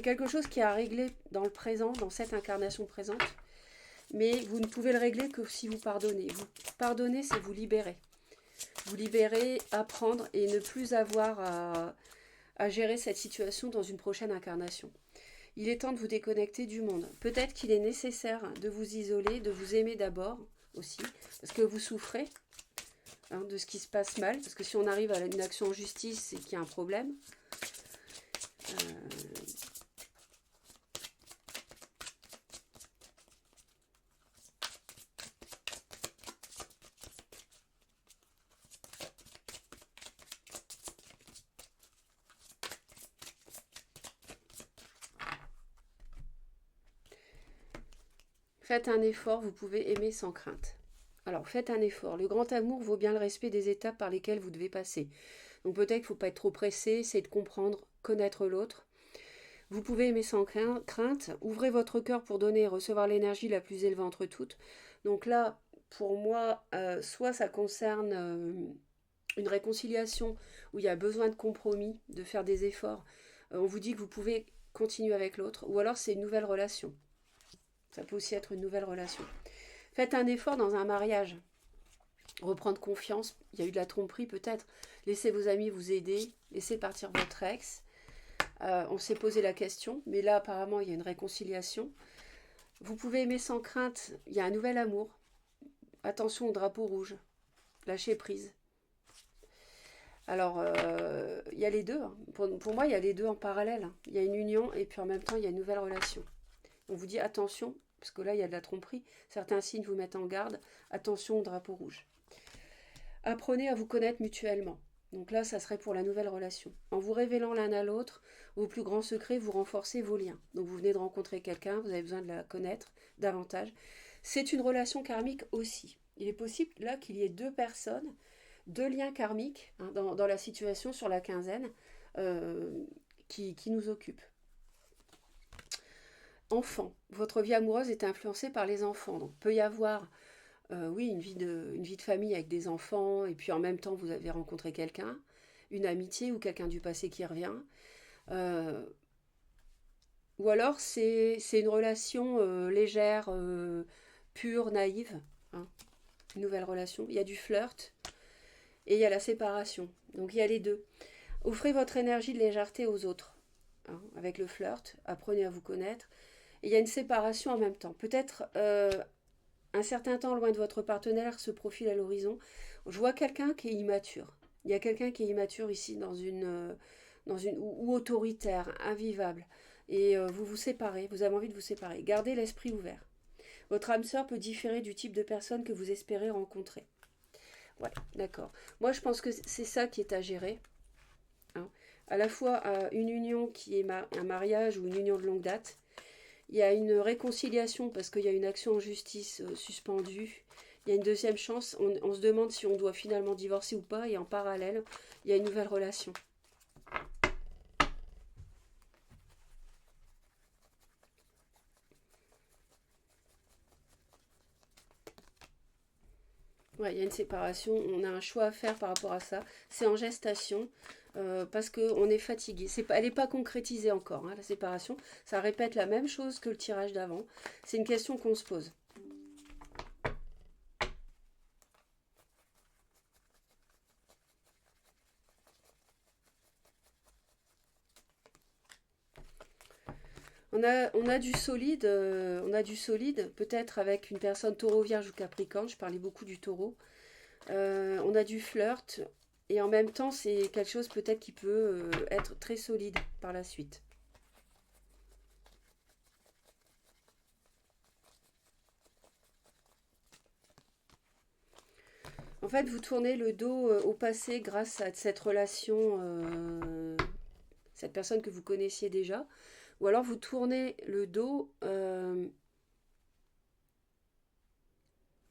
quelque chose qui est à régler dans le présent, dans cette incarnation présente. Mais vous ne pouvez le régler que si vous pardonnez. Vous pardonnez, c'est vous libérer. Vous libérer, apprendre et ne plus avoir à à gérer cette situation dans une prochaine incarnation. Il est temps de vous déconnecter du monde. Peut-être qu'il est nécessaire de vous isoler, de vous aimer d'abord aussi, parce que vous souffrez de ce qui se passe mal, parce que si on arrive à une action en justice, c'est qu'il y a un problème. Faites un effort, vous pouvez aimer sans crainte. Alors faites un effort. Le grand amour vaut bien le respect des étapes par lesquelles vous devez passer. Donc peut-être qu'il ne faut pas être trop pressé, essayer de comprendre, connaître l'autre. Vous pouvez aimer sans crainte. Ouvrez votre cœur pour donner et recevoir l'énergie la plus élevée entre toutes. Donc là, pour moi, soit ça concerne une réconciliation où il y a besoin de compromis, de faire des efforts. On vous dit que vous pouvez continuer avec l'autre. Ou alors c'est une nouvelle relation. Ça peut aussi être une nouvelle relation. Faites un effort dans un mariage. Reprendre confiance. Il y a eu de la tromperie peut-être. Laissez vos amis vous aider. Laissez partir votre ex. On s'est posé la question. Mais là, apparemment, il y a une réconciliation. Vous pouvez aimer sans crainte. Il y a un nouvel amour. Attention au drapeau rouge. Lâchez prise. Alors, il y a les deux. Pour moi, il y a les deux en parallèle. Il y a une union et puis en même temps, il y a une nouvelle relation. On vous dit attention, parce que là, il y a de la tromperie. Certains signes vous mettent en garde. Attention au drapeau rouge. Apprenez à vous connaître mutuellement. Donc là, ça serait pour la nouvelle relation. En vous révélant l'un à l'autre, vos plus grands secrets, vous renforcez vos liens. Donc vous venez de rencontrer quelqu'un, vous avez besoin de la connaître davantage. C'est une relation karmique aussi. Il est possible là qu'il y ait deux personnes, deux liens karmiques dans la situation sur la quinzaine qui nous occupent. Enfants. Votre vie amoureuse est influencée par les enfants. Donc, peut y avoir, oui, une vie de famille avec des enfants, et puis en même temps, vous avez rencontré quelqu'un, une amitié ou quelqu'un du passé qui revient. Euh, ou alors, c'est une relation légère, pure, naïve. Hein, une nouvelle relation. Il y a du flirt et il y a la séparation. Donc, il y a les deux. Offrez votre énergie de légèreté aux autres. Hein, avec le flirt, apprenez à vous connaître. Et il y a une séparation en même temps. Peut-être un certain temps loin de votre partenaire se profile à l'horizon. Je vois quelqu'un qui est immature. Il y a quelqu'un qui est immature ici ou autoritaire, invivable. Et vous vous séparez, vous avez envie de vous séparer. Gardez l'esprit ouvert. Votre âme sœur peut différer du type de personne que vous espérez rencontrer. Ouais, d'accord. Moi, je pense que c'est ça qui est à gérer. Hein. À la fois une union qui est un mariage ou une union de longue date. Il y a une réconciliation parce qu'il y a une action en justice suspendue. Il y a une deuxième chance. On se demande si on doit finalement divorcer ou pas. Et en parallèle, il y a une nouvelle relation. Ouais, il y a une séparation. On a un choix à faire par rapport à ça. C'est en gestation. Parce qu'on est fatigué. Elle n'est pas concrétisée encore, hein, la séparation. Ça répète la même chose que le tirage d'avant. C'est une question qu'on se pose. On a du solide, peut-être avec une personne taureau, vierge ou capricorne. Je parlais beaucoup du taureau. On a du flirt. Et en même temps, c'est quelque chose peut-être qui peut être très solide par la suite. En fait, vous tournez le dos au passé grâce à cette relation, cette personne que vous connaissiez déjà. Ou alors vous tournez le dos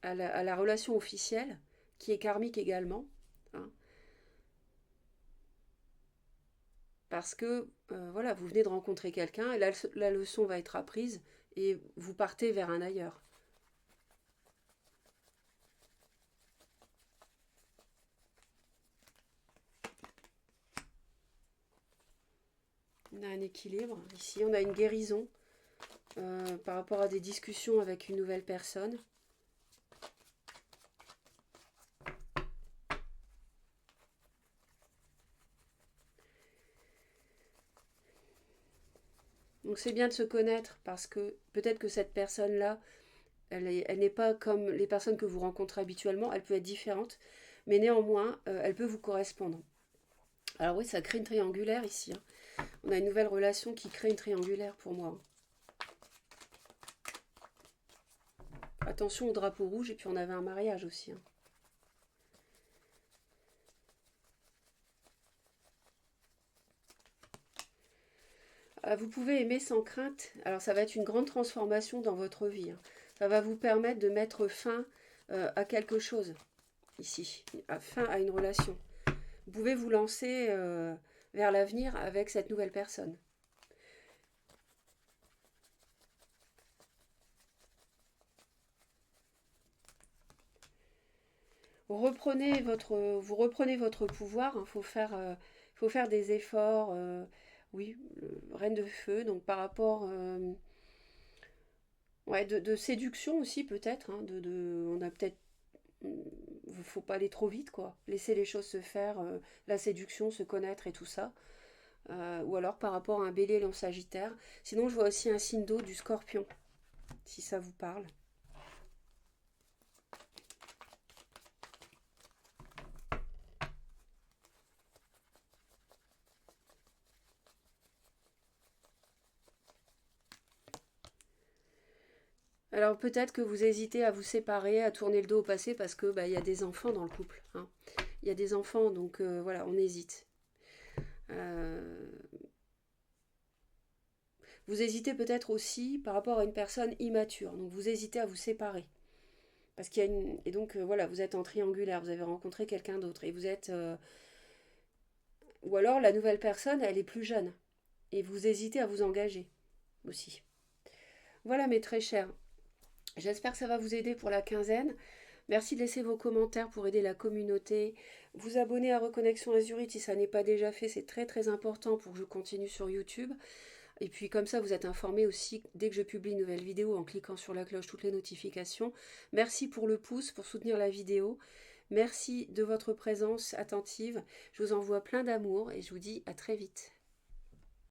à la relation officielle, qui est karmique également. Hein, parce que, voilà, vous venez de rencontrer quelqu'un et la leçon va être apprise et vous partez vers un ailleurs. On a un équilibre. Ici, on a une guérison par rapport à des discussions avec une nouvelle personne. Donc c'est bien de se connaître parce que peut-être que cette personne-là, elle n'est pas comme les personnes que vous rencontrez habituellement, elle peut être différente, mais néanmoins, elle peut vous correspondre. Alors oui, ça crée une triangulaire ici, hein. On a une nouvelle relation qui crée une triangulaire pour moi, hein. Attention au drapeau rouge, et puis on avait un mariage aussi, hein. Vous pouvez aimer sans crainte. Alors ça va être une grande transformation dans votre vie, hein. Ça va vous permettre de mettre fin à quelque chose ici, fin à une relation. Vous pouvez vous lancer vers l'avenir avec cette nouvelle personne. Vous reprenez votre pouvoir. Il faut faire des efforts. Oui, reine de feu. Donc par rapport, ouais, de séduction aussi peut-être, hein, on a peut-être, faut pas aller trop vite quoi. Laisser les choses se faire, la séduction, se connaître et tout ça. Ou alors par rapport à un bélier, lion, sagittaire. Sinon je vois aussi un signe d'eau du scorpion, si ça vous parle. Alors peut-être que vous hésitez à vous séparer, à tourner le dos au passé parce que bah, il y a des enfants dans le couple, hein. Il y a des enfants, donc voilà, on hésite. Euh, Vous hésitez peut-être aussi par rapport à une personne immature, donc vous hésitez à vous séparer. Parce qu'il y a une... Et donc voilà, vous êtes en triangulaire, vous avez rencontré quelqu'un d'autre et vous êtes... Ou alors la nouvelle personne, elle est plus jeune et vous hésitez à vous engager aussi. Voilà mes très chers, j'espère que ça va vous aider pour la quinzaine. Merci de laisser vos commentaires pour aider la communauté. Vous abonner à Reconnexion Azurite si ça n'est pas déjà fait, c'est très très important pour que je continue sur YouTube. Et puis comme ça, vous êtes informés aussi dès que je publie une nouvelle vidéo en cliquant sur la cloche, toutes les notifications. Merci pour le pouce, pour soutenir la vidéo. Merci de votre présence attentive. Je vous envoie plein d'amour et je vous dis à très vite.